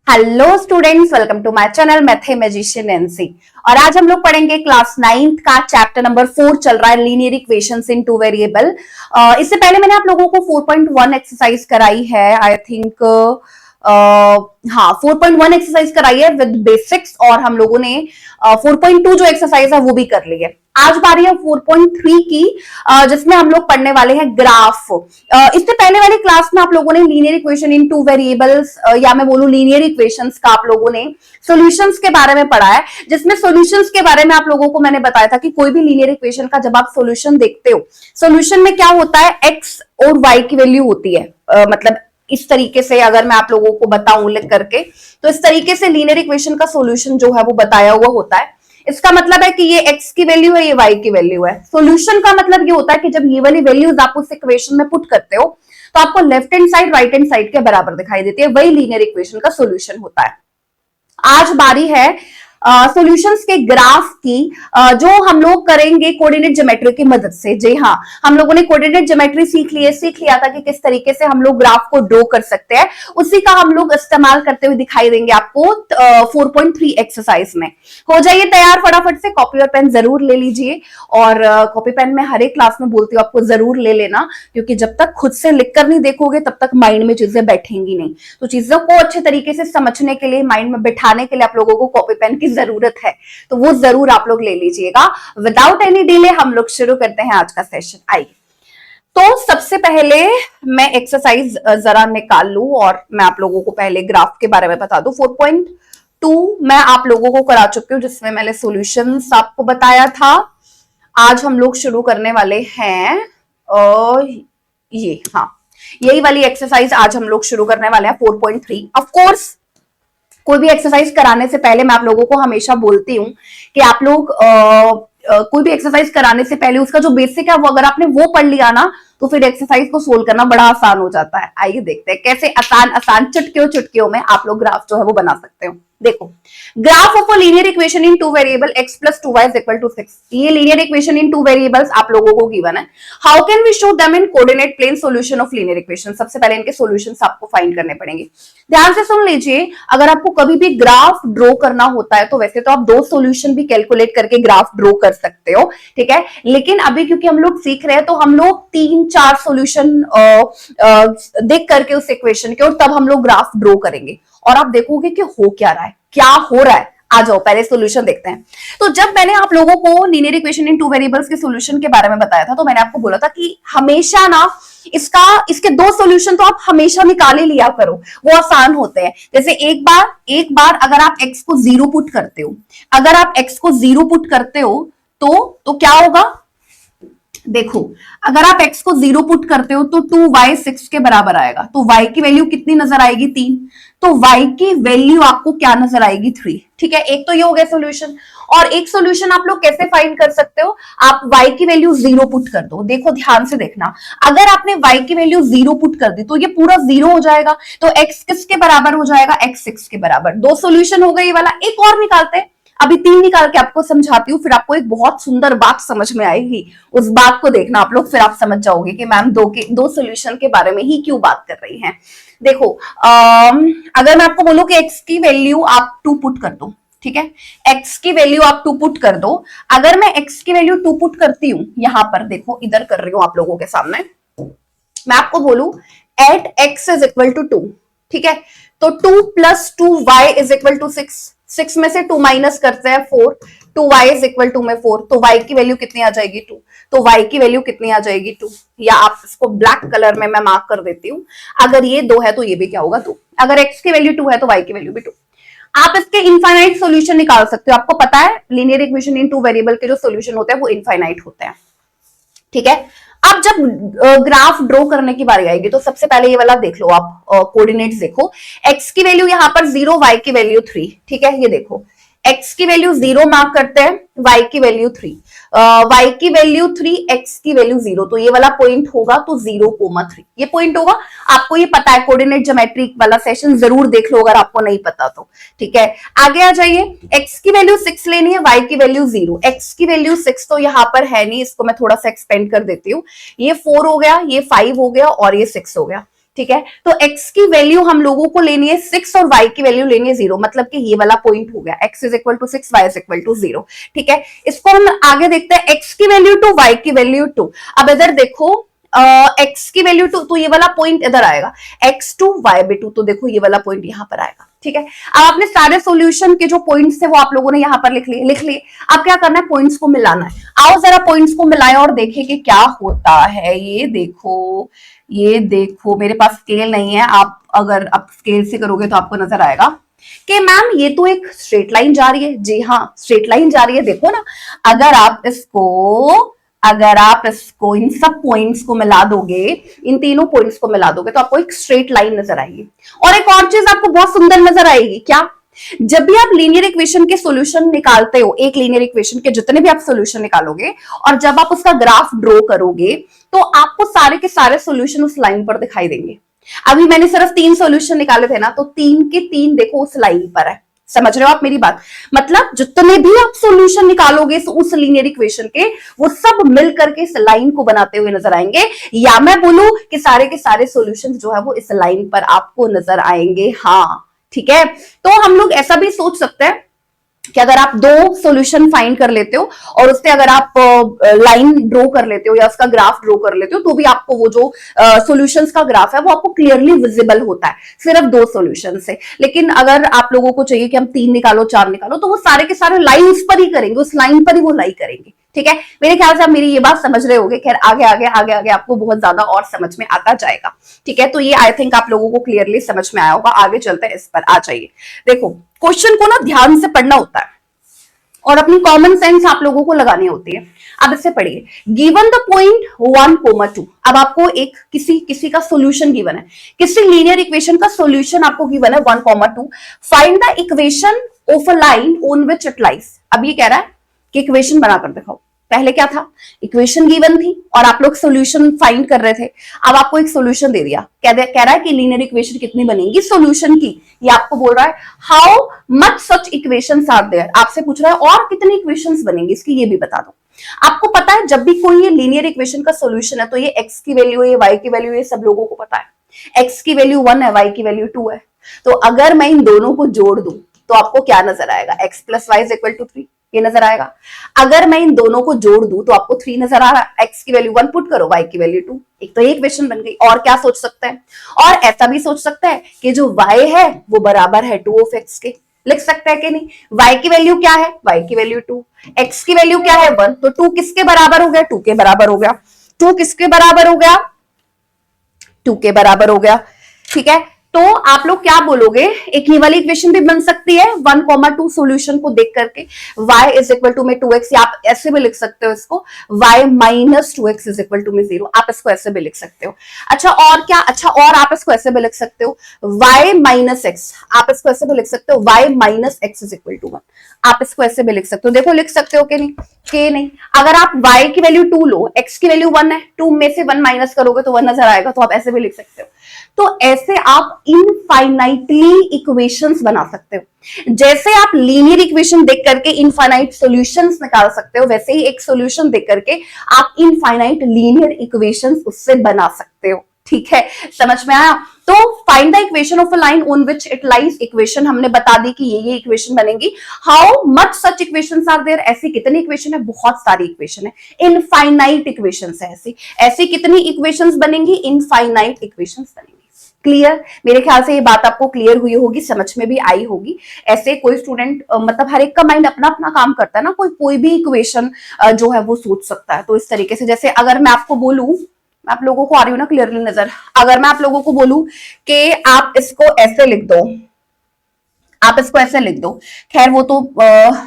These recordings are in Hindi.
Hello students, welcome to my channel mathemagician NC. और आज हम लोग पढ़ेंगे क्लास 9th का चैप्टर नंबर 4 चल रहा है, लीनियर इक्वेशंस इन टू वेरिएबल। इससे पहले मैंने आप लोगों को 4.1 एक्सरसाइज कराई है, आई थिंक। हाँ, 4.1 एक्सरसाइज कराई है विद बेसिक्स, और हम लोगों ने 4.2 जो एक्सरसाइज है वो भी कर ली है। आज बारी है 4.3 की, जिसमें हम लोग पढ़ने वाले हैं ग्राफ। इससे पहले वाली क्लास में आप लोगों ने linear equation in two variables, या मैं बोलूं लीनियर इक्वेशंस का आप लोगों ने सॉल्यूशंस के बारे में पढ़ा है, जिसमें सॉल्यूशंस के बारे में आप लोगों को मैंने बताया था कि कोई भी लीनियर इक्वेशन का जब आप सॉल्यूशन देखते हो, सॉल्यूशन में क्या होता है, एक्स और वाई की वैल्यू होती है। मतलब इस तरीके से अगर मैं आप लोगों को बताऊं लिख करके, तो इस तरीके से लीनियर इक्वेशन का सॉल्यूशन जो है वो बताया हुआ होता है। इसका मतलब है कि ये x की वैल्यू है, ये y की वैल्यू है। सॉल्यूशन का मतलब ये होता है कि जब ये वाली वैल्यूज आप उस इक्वेशन में पुट करते हो तो आपको left hand side right hand side के बराबर दिखाई देती है, वही लीनियर इक्वेशन का सॉल्यूशन होता है। आज बारी है सॉल्यूशंस के ग्राफ की, जो हम लोग करेंगे कोऑर्डिनेट ज्योमेट्री की मदद से। जी हाँ, हम लोगों ने कोऑर्डिनेट ज्योमेट्री सीख लिया था कि किस तरीके से हम लोग ग्राफ को ड्रॉ कर सकते हैं। उसी का हम लोग इस्तेमाल करते हुए दिखाई देंगे आपको 4.3 एक्सरसाइज में। हो जाइए तैयार, फटाफट से कॉपी और पेन जरूर ले लीजिए। और कॉपी पेन में हर एक क्लास में बोलती हूँ आपको जरूर ले लेना, क्योंकि जब तक खुद से लिख कर नहीं देखोगे तब तक माइंड में चीजें बैठेंगी नहीं। तो चीजों को अच्छे तरीके से समझने के लिए, माइंड में बिठाने के लिए आप लोगों को कॉपी पेन की जरूरत है, तो वो जरूर आप लोग ले लीजिएगा। विदाउट एनी डिले हम लोग शुरू करते हैं आज का सेशन। आइए, तो सबसे पहले मैं एक्सरसाइज जरा निकाल लूं और मैं आप लोगों को पहले ग्राफ के बारे में बता दूं। 4.2 मैं आप लोगों को करा चुकी हूं, जिसमें मैंने सॉल्यूशंस आपको बताया था। आज हम लोग शुरू करने वाले हैं ये, हाँ, यही वाली एक्सरसाइज आज हम लोग शुरू करने वाले हैं 4.3। ऑफ कोर्स कोई भी एक्सरसाइज कराने से पहले मैं आप लोगों को हमेशा बोलती हूँ कि आप लोग कोई भी एक्सरसाइज कराने से पहले उसका जो बेसिक है वो अगर आपने वो पढ़ लिया ना, तो फिर एक्सरसाइज को सोल्व करना बड़ा आसान हो जाता है। आइए देखते हैं कैसे आसान आसान चुटकियों में आप लोग ग्राफ जो है वो बना सकते हो। देखो, graph of a linear equation in two variable x plus 2y is equal to 6। ये linear equation in two variables आप लोगों को गिवन है। How can we show them in coordinate plane solution of linear equation. सबसे पहले इनके सॉल्यूशंस आपको फाइंड करने पड़ेंगे। ध्यान से सुन लीजिए, अगर आपको कभी भी ग्राफ ड्रॉ करना होता है तो वैसे तो आप 2 सॉल्यूशन भी कैलकुलेट करके ग्राफ ड्रॉ कर सकते हो, ठीक है। लेकिन अभी क्योंकि हम लोग सीख रहे हैं, तो हम लोग 3-4 सॉल्यूशन देख करके उस इक्वेशन के, और तब हम लोग ग्राफ ड्रॉ करेंगे और आप देखोगे कि हो क्या रहा है, क्या हो रहा है। आ जाओ पहले सॉल्यूशन देखते हैं। तो जब मैंने आप लोगों को linear equation in two variables के सॉल्यूशन के बारे में बताया था, तो मैंने आपको बोला था कि हमेशा ना इसके 2 सॉल्यूशन तो आप हमेशा निकाल ही लिया करो, वो आसान होते हैं। जैसे एक बार अगर आप x को 0 पुट करते हो, अगर आप x को 0 पुट करते हो तो क्या होगा। देखो, अगर आप x को 0 पुट करते हो तो 2y 6 के बराबर आएगा। तो y की वैल्यू कितनी नजर आएगी, 3। तो y की वैल्यू आपको क्या नजर आएगी, 3। ठीक है, एक तो ये हो गया सॉल्यूशन। और एक सॉल्यूशन आप लोग कैसे फाइंड कर सकते हो, आप y की वैल्यू 0 पुट कर दो। देखो ध्यान से देखना, अगर आपने y की वैल्यू 0 पुट कर दी तो ये पूरा 0 हो जाएगा। तो x किसके बराबर हो जाएगा, x 6 के बराबर। 2 सॉल्यूशन हो गए ये वाला। एक और निकालते हैं, अभी 3 निकाल के आपको समझाती हूँ, फिर आपको एक बहुत सुंदर बात समझ में आएगी। उस बात को देखना आप लोग, फिर आप समझ जाओगे कि मैम 2 सॉल्यूशन के बारे में ही क्यों बात कर रही हैं। देखो, अगर मैं आपको बोलूं कि x की वैल्यू आप 2 पुट कर दो, ठीक है, x की वैल्यू आप 2 पुट कर दो। अगर मैं x की वैल्यू 2 पुट करती हूं, यहां पर देखो, इधर कर रही हूं आप लोगों के सामने, मैं आपको बोलूं at x is equal to 2, ठीक है, तो 2 plus 2y is equal to 6 में से 2 माइनस करते हैं 4, 2y इज इक्वल टू में 4, तो y की वैल्यू कितनी आ जाएगी, 2। तो y की वैल्यू कितनी आ जाएगी, 2। या आप इसको ब्लैक कलर में मैं मार्क कर देती हूँ, अगर ये 2 है तो ये भी क्या होगा, 2। अगर x की वैल्यू 2 है तो y की वैल्यू भी 2। आप इसके इनफाइनाइट सॉल्यूशन निकाल सकते हो। आपको पता है linear equation in two variable के जो सॉल्यूशन होते हैं वो इनफाइनाइट होते हैं, ठीक है। अब जब ग्राफ ड्रॉ करने की बारी आएगी तो सबसे पहले ये वाला देख लो आप, कोऑर्डिनेट्स देखो। x की वैल्यू यहां पर 0, y की वैल्यू 3, ठीक है। ये देखो, x की वैल्यू 0 मार्क करते हैं, y की वैल्यू 3, y की वैल्यू 3, x की वैल्यू 0, तो ये वाला पॉइंट होगा तो 0,3 ये पॉइंट होगा। आपको ये पता है, कोऑर्डिनेट ज्योमेट्री वाला सेशन जरूर देख लो अगर आपको नहीं पता तो, ठीक है। आगे आ जाइए, x की वैल्यू 6 लेनी है, y की वैल्यू 0, x की वैल्यू 6 तो यहां पर है नहीं, इसको मैं थोड़ा सा एक्सपेंड कर देती हूँ। ये 4 हो गया, ये 5 हो गया और ये 6 हो गया। ठीक है। तो x की वैल्यू हम लोगों को लेनी है 6 और y की वैल्यू लेनी है 0, मतलब कि ये वाला पॉइंट हो गया, x is equal to 6, y is equal to 0। ठीक है, इसको हम आगे देखते हैं, x की वैल्यू 2, y की वैल्यू 2। अब इधर देखो x की वैल्यू 2, तो ये वाला पॉइंट इधर आएगा, x2 y2, तो देखो ये वाला पॉइंट यहां पर आएगा। ठीक है, अब आपने सारे सॉल्यूशन के जो पॉइंट्स थे वो आप लोगों ने यहां पर लिख लिए। अब क्या करना है, पॉइंट्स को मिलाना है। आओ जरा पॉइंट्स को मिलाएं और देखें कि क्या होता है। ये देखो मेरे पास स्केल नहीं है, आप अगर आप स्केल से करोगे तो आपको नजर आएगा कि मैम ये तो एक स्ट्रेट लाइन जा रही है। जी हाँ, स्ट्रेट लाइन जा रही है, देखो ना। अगर आप इसको इन सब पॉइंट्स को मिला दोगे, इन तीनों पॉइंट्स को मिला दोगे तो आपको एक स्ट्रेट लाइन नजर आएगी। और एक और चीज आपको बहुत सुंदर नजर आएगी, क्या? जब भी आप लीनियर इक्वेशन के सॉल्यूशन निकालते हो, एक लीनियर इक्वेशन के जितने भी आप सॉल्यूशन निकालोगे और जब आप उसका ग्राफ ड्रॉ करोगे तो आपको सारे के सारे सॉल्यूशन उस लाइन पर दिखाई देंगे। अभी मैंने सिर्फ 3 सॉल्यूशन निकाले थे ना, तो 3 के 3 देखो उस लाइन पर है। समझ रहे हो आप मेरी बात? मतलब जितने भी आप सॉल्यूशन निकालोगे उस लीनियर इक्वेशन के, वो सब मिल करके इस लाइन को बनाते हुए नजर आएंगे। या मैं बोलूं कि सारे के सारे सॉल्यूशन जो है वो इस लाइन पर आपको नजर आएंगे। हाँ, ठीक है। तो हम लोग ऐसा भी सोच सकते हैं कि अगर आप 2 सॉल्यूशन फाइंड कर लेते हो और उससे अगर आप लाइन ड्रॉ कर लेते हो या उसका ग्राफ ड्रॉ कर लेते हो, तो भी आपको वो जो सॉल्यूशंस का ग्राफ है वो आपको क्लियरली विजिबल होता है सिर्फ 2 सॉल्यूशन से। लेकिन अगर आप लोगों को चाहिए कि हम 3 निकालो, 4 निकालो, तो वो सारे के सारे लाइंस पर ही करेंगे, उस लाइन पर ही वो लाई करेंगे। ठीक है, मेरे ख्याल से आप मेरी ये बात समझ रहे होंगे। खैर आगे आगे आगे आगे आपको बहुत ज्यादा और समझ में आता जाएगा। ठीक है, तो ये आई थिंक आप लोगों को क्लियरली समझ में आया होगा। आगे चलते हैं, इस पर आ जाइए। देखो, क्वेश्चन को ना ध्यान से पढ़ना होता है और अपनी कॉमन सेंस आप लोगों को लगानी होती है। अब इससे पढ़िए, गिवन द पॉइंट 1, 2। अब आपको एक किसी का सॉल्यूशन गिवन है, किसी लीनियर इक्वेशन का सॉल्यूशन आपको गिवन है 1, 2। Find the equation of a line on which it lies. अब ये कह रहा है कि इक्वेशन बनाकर दिखाओ। पहले क्या था, इक्वेशन गिवन थी और आप लोग सॉल्यूशन फाइंड कर रहे थे। अब आपको एक सॉल्यूशन दे दिया, कह रहा है कि लीनियर इक्वेशन कितनी बनेगी सॉल्यूशन की। ये आपको बोल रहा है how much such equations are there. आपसे पूछ रहा है और कितनी इक्वेशंस बनेंगी इसकी, ये भी बता दो। आपको पता है जब भी कोई ये लीनियर इक्वेशन का सॉल्यूशन है तो ये x की वैल्यू है, ये y की वैल्यू है, सब लोगों को पता है। x की वैल्यू 1 है, y की वैल्यू 2 है। तो अगर मैं इन दोनों को जोड़ दूं तो आपको क्या नजर आएगा, x plus y is equal to 3, ये नजर आएगा। अगर मैं इन दोनों को जोड़ दूं तो आपको 3 नजर आ रहा है। x की वैल्यू 1 पुट करो, y की वैल्यू 2, एक तो ये इक्वेशन बन गई। और क्या सोच सकते हैं, और ऐसा भी सोच सकते हैं कि जो y है वो बराबर है 2 ऑफ x के। लिख सकते हैं कि नहीं? y की वैल्यू क्या है, y की वैल्यू 2, x की वैल्यू क्या है 1, तो 2 किसके बराबर हो गया, 2 के बराबर हो गया। 2 किसके बराबर हो गया, 2 के बराबर हो गया। ठीक है, तो आप लोग क्या बोलोगे, एक ये वाली इक्वेशन भी बन सकती है 1, 2 सॉल्यूशन को देख करके। y इज इक्वल टू में 2x, या आप ऐसे भी लिख सकते हो इसको, y minus 2x is equal to में 0। आप इसको ऐसे भी लिख सकते हो। अच्छा और क्या, अच्छा और आप इसको ऐसे भी लिख सकते हो y माइनस x, आप इसको ऐसे भी लिख सकते हो y minus x is equal to 1। आप इसको ऐसे भी लिख सकते हो। देखो लिख सकते हो कि नहीं, कि नहीं। अगर आप y की वैल्यू 2 लो, x की वैल्यू 1 है, 2 में से 1 माइनस करोगे तो 1 नजर आएगा, तो आप ऐसे भी लिख सकते हो। तो ऐसे आप इनफाइनाइटली इक्वेशंस बना सकते हो। जैसे आप लीनियर इक्वेशन देख करके इनफाइनाइट सॉल्यूशंस निकाल सकते हो, वैसे ही एक सॉल्यूशन देख करके आप इनफाइनाइट लीनियर इक्वेशंस उससे बना सकते हो। ठीक है, समझ में आया? तो find the equation of a line on which it lies. Equation हमने बता दी कि ये इक्वेशन बनेगी। How much such equations are there, ऐसी कितनी इक्वेशन है, बहुत सारी इक्वेशन है, इनफाइनाइट इक्वेशंस है। ऐसी कितनी इक्वेशंस बनेंगी, इनफाइनाइट इक्वेशंस बनेंगी। क्लियर? मेरे ख्याल से ये बात आपको क्लियर हुई होगी, समझ में भी आई होगी। ऐसे कोई स्टूडेंट मतलब हर एक का माइंड अपना अपना काम करता है ना, कोई भी इक्वेशन जो है वो सोच सकता है। तो इस तरीके से, जैसे अगर मैं आपको बोलूं, आप लोगों को आ रही हूँ ना क्लियरली नजर, अगर मैं आप लोगों को बोलूं कि आप इसको ऐसे लिख दो, आप इसको ऐसे लिख दो, खैर वो तो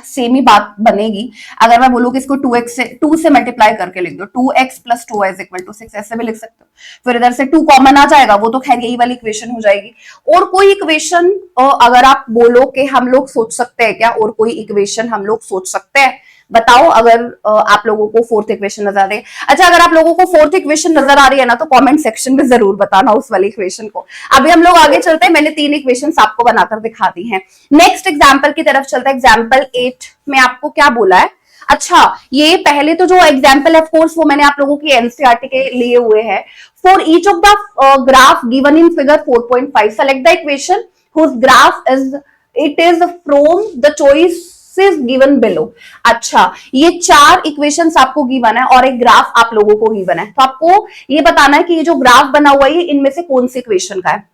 सेम ही बात बनेगी। अगर मैं बोलूं कि इसको 2 से मल्टीप्लाई करके लिख दो, 2x plus 2y is equal to 6, ऐसे भी लिख सकते हो। फिर इधर से 2 कॉमन आ जाएगा, वो तो खैर यही वाली इक्वेशन हो जाएगी। और कोई इक्वेशन अगर आप बोलो कि हम लोग सोच सकते हैं क्या, और कोई इक्वेशन हम लोग सोच सकते हैं, बताओ। अगर आप लोगों को 4th इक्वेशन नजर आ रही है, अच्छा अगर आप लोगों को 4th इक्वेशन नजर आ रही है ना, तो कमेंट सेक्शन में जरूर बताना उस वाली इक्वेशन को। अभी हम लोग आगे चलते हैं, मैंने 3 इक्वेशंस आपको बनाकर दिखा दी हैं। नेक्स्ट एग्जांपल की तरफ चलते हैं। एग्जांपल 8 में आपको क्या बोला है, अच्छा ये पहले तो जो एग्जांपल है ऑफ कोर्स वो मैंने आप लोगों की एनसीईआरटी के लिए हुए हैं। For each of the graph given in figure 4.5, select the equation whose graph is from the choices given below. अच्छा, ये 4 इक्वेशंस आपको गिवन है और एक ग्राफ आप लोगों को गिवन है, तो आपको ये बताना है कि ये जो ग्राफ बना हुआ है इनमें से कौन सी इक्वेशन का है।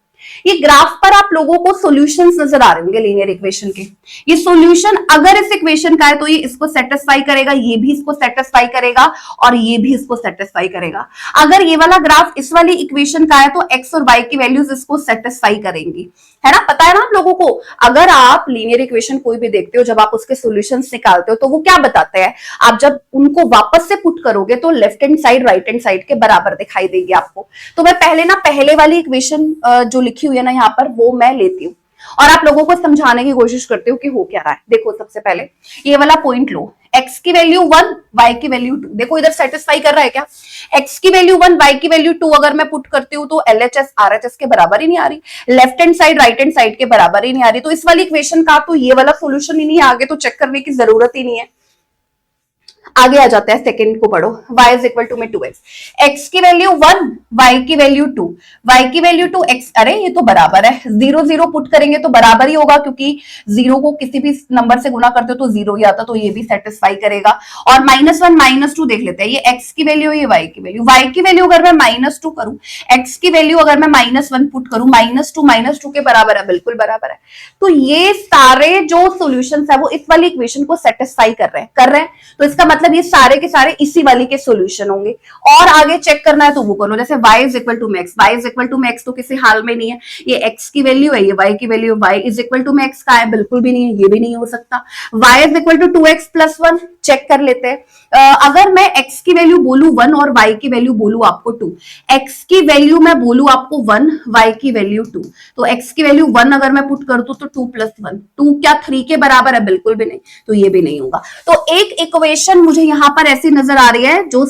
ये ग्राफ पर आप लोगों को सॉल्यूशंस नजर आ रहे होंगे लीनियर इक्वेशन के। ये सॉल्यूशन अगर इस इक्वेशन का है तो ये इसको सेटिस्फाई करेगा, ये भी इसको सेटिस्फाई करेगा और ये भी इसको सेटिस्फाई करेगा। अगर ये वाला ग्राफ इस वाली इक्वेशन का है तो एक्स और वाई की वैल्यूज इसको सेटिस्फाई करेंगी, है ना। पता है ना आप लोगों को, अगर आप लीनियर इक्वेशन कोई भी देखते हो, जब आप उसके सॉल्यूशंस निकालते हो तो वो क्या बताते हैं, आप जब उनको वापस से पुट करोगे तो left hand side right hand side के बराबर दिखाई देगी आपको। तो मैं पहले वाली इक्वेशन जो लिखी हुई है ना यहाँ पर, वो मैं लेती हूँ और आप लोगों को समझाने की कोशिश करती हूँ कि हो क्या रहा है। देखो सबसे पहले ये वाला पॉइंट लो, x की वैल्यू 1, y की वैल्यू 2। देखो इधर सेटिस्फाई कर रहा है क्या, x की वैल्यू 1, y की वैल्यू 2 अगर मैं पुट करती हूँ तो LHS RHS के बराबर ही नहीं आ रही, left hand side right hand side के बराबर ही नहीं आ रही। तो इस वाली इक्वेशन का तो ये वाला सोल्यूशन ही नहीं है, आगे तो चेक करने की जरूरत ही नहीं है। आगे आ जाते हैं, सेकंड को पढ़ो, y इज इक्वल टू में 2x, x की वैल्यू 1, y की वैल्यू 2, y की वैल्यू 2, x, अरे ये तो बराबर है, 0 0 पुट करेंगे तो बराबर ही होगा क्योंकि 0 को किसी भी नंबर से गुना करते हो तो 0 ही आता, तो ये भी सेटिस्फाई करेगा। और -1 -2 देख लेते हैं, ये x की वैल्यू है, ये y की वैल्यू। y की वैल्यू अगर मैं -2 करूं, x की वैल्यू अगर मैं -1 पुट करूं, -2 के बराबर है, बिल्कुल बराबर है। तो ये सारे जो सॉल्यूशंस है वो इस वाली इक्वेशन को सेटिस्फाई कर रहे हैं, तो इसका मतलब ये सारे के सारे इसी वाली के सॉल्यूशन होंगे। और आगे चेक करना है तो वो करो, जैसे y इज इक्वल टू में x, y is equal to में x तो किसी हाल में नहीं है, ये x की वैल्यू है, ये y की value, y is equal to में x का है, बिल्कुल भी नहीं है, ये भी नहीं हो सकता। y is equal to 2x plus 1, check कर लेते हैं। अगर मैं x की वैल्यू बोलू 1 और y की वैल्यू बोलू आपको 2, x की वैल्यू मैं बोलू आपको 1, y की वैल्यू 2, तो x की वैल्यू 1 अगर मैं पुट कर दूं तो 2 प्लस 1, 2 क्या 3 के बराबर है, बिल्कुल भी नहीं, तो ये भी नहीं होगा। तो एक इक्वेशन मुझे यहाँ पर ऐसी नजर आ रही है जो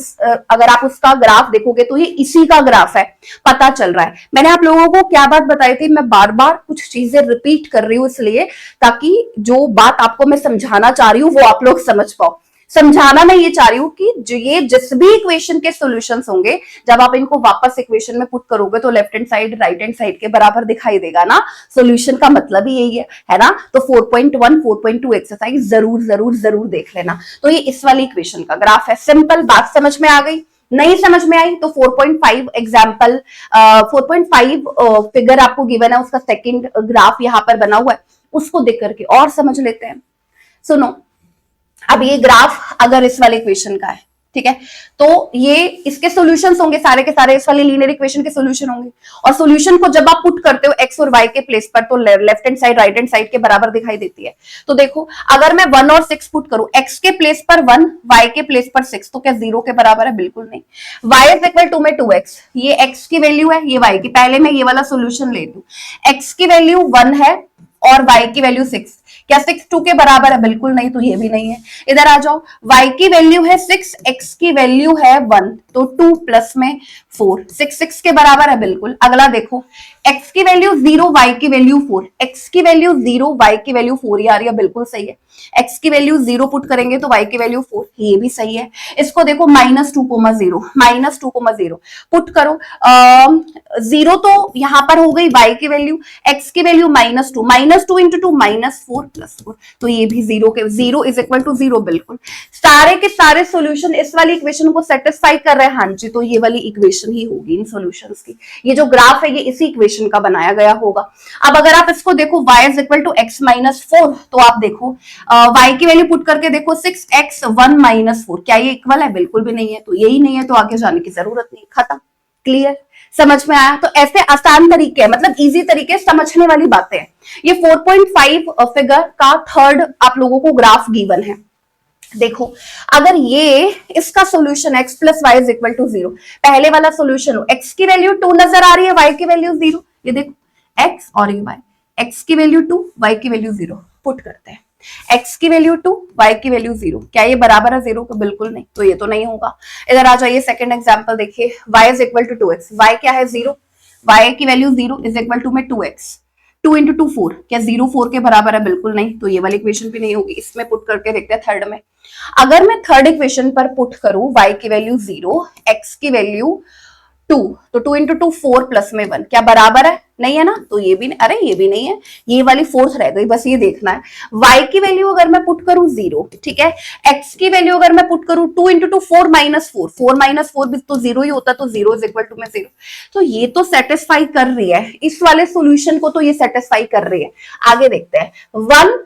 अगर आप उसका ग्राफ देखोगे तो ये इसी का ग्राफ है, पता चल रहा है। मैंने आप लोगों को क्या बात बताई थी, मैं बार बार कुछ चीजें रिपीट कर रही हूं इसलिए ताकि जो बात आपको मैं समझाना चाह रही हूँ वो आप लोग समझ पाओ। समझाना मैं ये चाह रही हूँ कि जो ये जिस भी इक्वेशन के सॉल्यूशंस होंगे, जब आप इनको वापस इक्वेशन में पुट करोगे तो left hand side right hand side के बराबर दिखाई देगा ना, सॉल्यूशन का मतलब ही यही है ना। तो 4.1 4.2 एक्सरसाइज जरूर जरूर जरूर देख लेना। तो ये इस वाली इक्वेशन का ग्राफ है, सिंपल बात समझ में आ गई। नहीं समझ में आई तो 4.5 एग्जाम्पल 4.5 फिगर आपको गिवन है, उसका सेकंड ग्राफ यहाँ पर बना हुआ है, उसको देख करके और समझ लेते हैं। सुनो, अब ये ग्राफ अगर इस वाले इक्वेशन का है, ठीक है, तो ये इसके सॉल्यूशंस होंगे, सारे के सारे इस वाली लीनियर इक्वेशन के सॉल्यूशन होंगे। और सॉल्यूशन को जब आप पुट करते हो x और y के प्लेस पर तो left hand side right hand side के बराबर दिखाई देती है। तो देखो अगर मैं 1 और 6 पुट करूं, x के प्लेस पर 1, y के प्लेस पर 6, तो क्या 0 के बराबर है, बिल्कुल नहीं। y इज इक्वल टू में 2x, ये x की वैल्यू है, ये y की, पहले मैं ये वाला सोल्यूशन ले लूं, x की वैल्यू 1 है और y की वैल्यू 6, क्या 6 2 के बराबर है, बिल्कुल नहीं, तो ये भी नहीं है। इधर आ जाओ, y की वैल्यू है 6, x की वैल्यू है 1, तो 2 प्लस में 4, 6 6 के बराबर है, बिल्कुल। अगला देखो, x की वैल्यू 0, y की वैल्यू 4, x की वैल्यू 0, y की वैल्यू 4 ही आ रही है, बिल्कुल सही है। x की वैल्यू 0 पुट करेंगे तो y की वैल्यू 4, ये भी सही है। इसको देखो -2,0, -2,0 पुट करो, 0 तो यहां पर हो गई y की वैल्यू, x की वैल्यू -2, -2 इंटू 2 -4 प्लस 4, तो ये भी 0 इज इक्वल टू 0, बिल्कुल। सारे के सारे सॉल्यूशन इस वाली इक्वेशन को सेटिस्फाई कर रहे हैं, हाँ जी, तो ये वाली इक्वेशन ही होगी इन सॉल्यूशंस की। ये जो ग्राफ है ये इसी इक्वेशन का बनाया गया होगा। अब अगर आप इसको देखो y is equal to x -4, तो आप देखो y की वैल्यू पुट करके देखो 6x 1 -4, क्या ये इक्वल है, बिल्कुल भी नहीं है, तो यही नहीं है, तो आगे जाने की जरूरत नहीं, खत्म, क्लियर, समझ में आया। तो ऐसे आसान तरीके, मतलब इजी तरीके, समझने वाली बातें हैं। ये 4.5 फिगर का थर्ड आप लोगों को ग्राफ गिवन है। देखो अगर ये इसका solution x plus y is equal to 0, पहले वाला सॉल्यूशन हो, x की वैल्यू 2 नजर आ रही है, y की वैल्यू 0, ये देखो x और ये y, x की वैल्यू 2, y की वैल्यू 0, पुट करते हैं, x की वैल्यू 2, y की वैल्यू 0, क्या ये बराबर है 0 के, बिल्कुल नहीं, तो ये तो नहीं होगा। इधर आ जाइए, सेकंड एग्जांपल देखिए, y is equal to 2x, y क्या है 0, y की वैल्यू 0 इज इक्वल टू में 2x, 2 इंटू 2 4, क्या 0 4 के बराबर है, बिल्कुल नहीं, तो ये वाली इक्वेशन भी नहीं होगी। इसमें पुट करके देखते हैं थर्ड में। अगर मैं थर्ड इक्वेशन पर पुट करूं y की वैल्यू 0, x की वैल्यू 2, तो 2 इंटू 2 4 प्लस में 1 क्या बराबर है? नहीं है ना, तो ये भी नहीं, अरे ये भी नहीं है, ये वाली फोर्थ रह गई, बस ये देखना है। y की वैल्यू अगर मैं पुट करूं 0, ठीक है, x की वैल्यू अगर मैं पुट करूं 2 इंटू 2 4 माइनस 4, 4 माइनस 4 भी तो 0 ही होता, तो 0 इज इक्वल टू में 0, तो ये तो सेटिस्फाई कर रही है, इस वाले सोल्यूशन को तो ये सेटिस्फाई कर रही है। आगे देखते हैं 1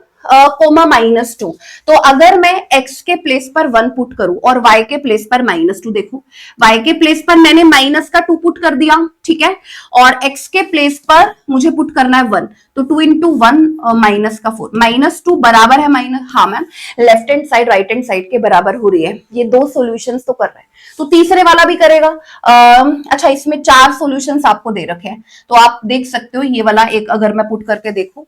कोमा माइनस 2, तो अगर मैं x के प्लेस पर 1 पुट करूं और y के प्लेस पर माइनस 2, देखो y के प्लेस पर मैंने माइनस का 2 पुट कर दिया, ठीक है, और x के प्लेस पर मुझे पुट करना है 1, तो 2 इंटू 1 माइनस का 4, माइनस 2 बराबर है माइनस, हाँ ma'am left hand side right hand side के बराबर हो रही है, ये दो सॉल्यूशंस तो कर रहे हैं, तो तीसरे वाला भी करेगा। अच्छा इसमें 4 सॉल्यूशंस आपको दे रखे हैं, तो आप देख सकते हो ये वाला एक अगर मैं पुट करके देखूं,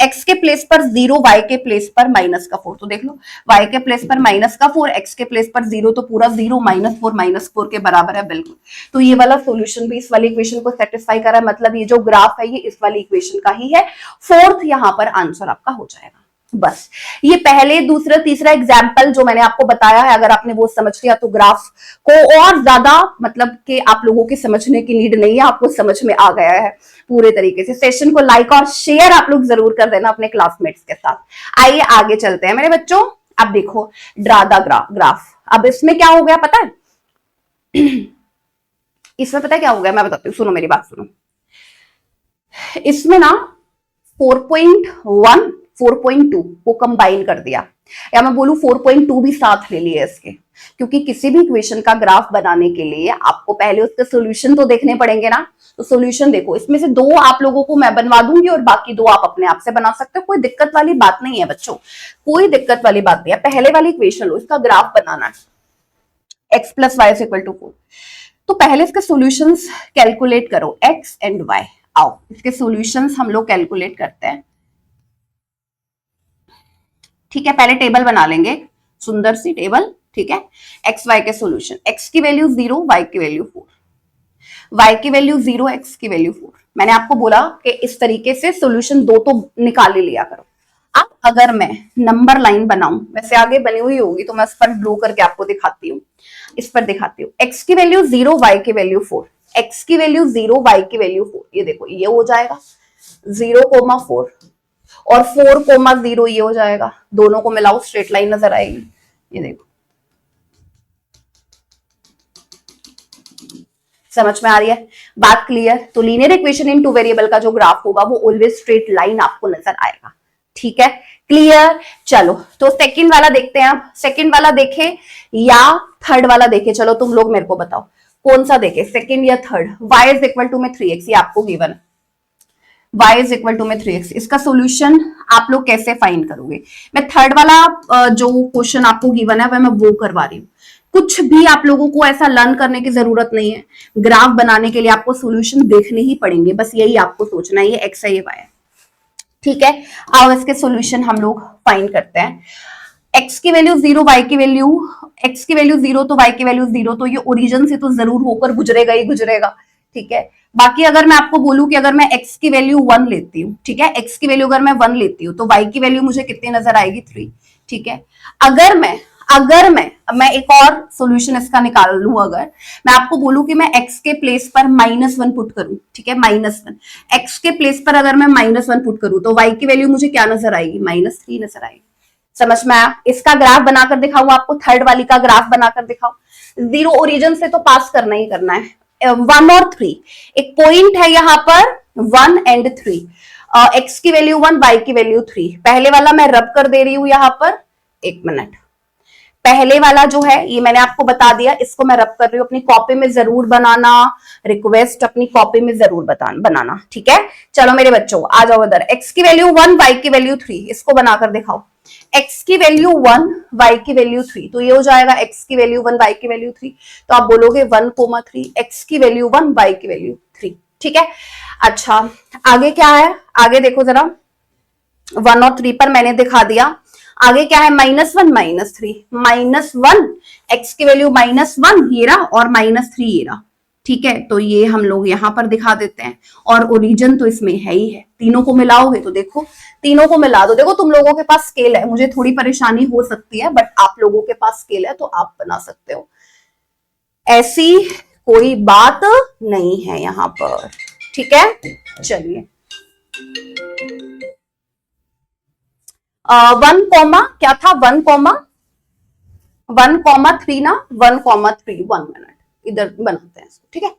x के प्लेस पर 0, y के प्लेस पर माइनस का 4, तो देख लो y के प्लेस पर माइनस का 4, x के प्लेस पर 0, तो पूरा 0 माइनस 4 के बराबर है बिल्कुल, तो ये वाला सॉल्यूशन भी इस वाली इक्वेशन को सेटिस्फाई कर रहा है, मतलब ये जो ग्राफ है ये इस वाली इक्वेशन का ही है, फोर्थ यहां पर आंसर आपका हो जाएगा। बस ये पहले दूसरा तीसरा एग्जाम्पल जो मैंने आपको बताया है, अगर आपने वो समझ लिया तो ग्राफ को और ज्यादा मतलब कि आप लोगों के समझने की नीड नहीं है, आपको समझ में आ गया है पूरे तरीके से। सेशन को लाइक और शेयर आप लोग जरूर कर देना अपने क्लासमेट्स के साथ। आइए आगे चलते हैं मेरे बच्चों। अब देखो ड्रा द ग्राफ, अब इसमें क्या हो गया पता है इसमें पता है क्या हो गया, मैं बताती हूँ, सुनो मेरी बात सुनो। इसमें ना 4.1 4.2 को कंबाइन कर दिया, या मैं बोलूं 4.2 भी साथ ले लिए इसके, क्योंकि किसी भी इक्वेशन का ग्राफ बनाने के लिए आपको पहले उसके सॉल्यूशन तो देखने पड़ेंगे ना, तो सॉल्यूशन देखो, इसमें से 2 आप लोगों को मैं बनवा दूंगी और बाकी 2 आप अपने आप से बना सकते हो, कोई दिक्कत वाली बात नहीं है बच्चों, कोई दिक्कत वाली बात नहीं है। पहले वाली इक्वेशन लो, इसका ग्राफ बनाना है x plus y equal to 4, तो पहले इसके सॉल्यूशंस कैलकुलेट करो x एंड y। आओ इसके सॉल्यूशंस हम लोग कैलकुलेट करते हैं, ठीक है, पहले टेबल बना लेंगे, सुंदर सी टेबल, ठीक है, एक्स वाई के सॉल्यूशन, x की वैल्यू 0, y की वैल्यू 4, y की वैल्यू 0, x की वैल्यू 4। मैंने आपको बोला कि इस तरीके से सॉल्यूशन 2 तो निकाल ही लिया करो। अब अगर मैं नंबर लाइन बनाऊं, वैसे आगे बनी हुई होगी तो मैं इस पर ड्रॉ करके आपको दिखाती हूँ, इस पर दिखाती हूँ, x की वैल्यू 0, y की वैल्यू 4, x की वैल्यू 0, y की वैल्यू 4, ये देखो ये हो जाएगा 0,4 और 4,0 ये हो जाएगा, दोनों को मिलाओ स्ट्रेट लाइन नजर आएगी, ये देखो समझ में आ रही है बात, क्लियर। तो लीनियर इक्वेशन इन 2 वेरिएबल का जो ग्राफ होगा वो ऑलवेज स्ट्रेट लाइन आपको नजर आएगा, ठीक है, क्लियर। चलो तो सेकंड वाला देखते हैं, आप सेकंड वाला देखे या थर्ड वाला देखे, चलो तुम लोग मेरे को बताओ कौन सा देखे, सेकंड या third. y is equal to में 3x, ये आपको गिवन है, y इज इक्वल टू में 3x, इसका सॉल्यूशन आप लोग कैसे फाइंड करोगे। मैं थर्ड वाला जो क्वेश्चन आपको गिवन है वह मैं वो करवा रही हूँ, कुछ भी आप लोगों को ऐसा लर्न करने की जरूरत नहीं है, ग्राफ बनाने के लिए आपको सॉल्यूशन देखने ही पड़ेंगे, बस यही आपको सोचना है, ये x है ये y है, ठीक है। अब इसके सॉल्यूशन हम लोग फाइंड करते हैं, x की वैल्यू 0, y की वैल्यू, x की वैल्यू 0 तो y की वैल्यू 0, तो ये ओरिजिन से तो जरूर होकर गुजरेगा ही गुजरेगा, ठीक है। बाकी अगर मैं आपको बोलूं कि अगर मैं x की वैल्यू 1 लेती हूँ, ठीक है, x की वैल्यू अगर मैं 1 लेती हूँ तो y की वैल्यू मुझे कितनी नजर आएगी 3, ठीक है। अगर मैं एक और सॉल्यूशन इसका निकाल लूं, अगर मैं आपको बोलूं कि मैं x के प्लेस पर -1 पुट करूं, ठीक है, -1, x के प्लेस पर अगर मैं -1 पुट करूं तो y की वैल्यू मुझे क्या नजर आएगी, -3 नजर आएगी, समझ में आया। इसका ग्राफ बनाकर दिखाऊं आपको, थर्ड वाली का ग्राफ बनाकर दिखाओ, 0 ओरिजिन से तो पास करना ही करना है, 1 और 3, एक पॉइंट है यहाँ पर 1 एंड 3, x की वैल्यू 1, y की वैल्यू 3, पहले वाला मैं रब कर दे रही हूं यहाँ पर, 1 मिनट, पहले वाला जो है ये मैंने आपको बता दिया, इसको मैं रब कर रही हूँ, अपनी कॉपी में जरूर बनाना, रिक्वेस्ट अपनी कॉपी में जरूर बनाना, ठीक है। चलो मेरे बच्चों आ जाओ इधर, x की वैल्यू 1, y की वैल्यू 3, इसको बनाकर दिखाओ, x की वैल्यू 1, y की वैल्यू 3, तो ये हो जाएगा x की वैल्यू 1, y की वैल्यू 3, तो आप बोलोगे 1,3, x की वैल्यू 1, y की वैल्यू 3, ठीक है। अच्छा आगे क्या है, आगे देखो जरा, 1 और 3 पर मैंने दिखा दिया, आगे क्या है, -1 -3, -1 x की वैल्यू -1 ये रहा और -3 ये रहा, ठीक है, तो ये हम लोग यहां पर दिखा देते हैं, और ओरिजिन तो इसमें है ही है, तीनों को मिलाओगे तो देखो, तीनों को मिला दो, देखो तुम लोगों के पास स्केल है, मुझे थोड़ी परेशानी हो सकती है बट आप लोगों के पास स्केल है तो आप बना सकते हो। ऐसी कोई बात नहीं है यहां पर, ठीक है। चलिए 1 क्या था, 1,3 ना, 1,3, 1 मिनट इधर बनाते हैं इसको, ठीक है।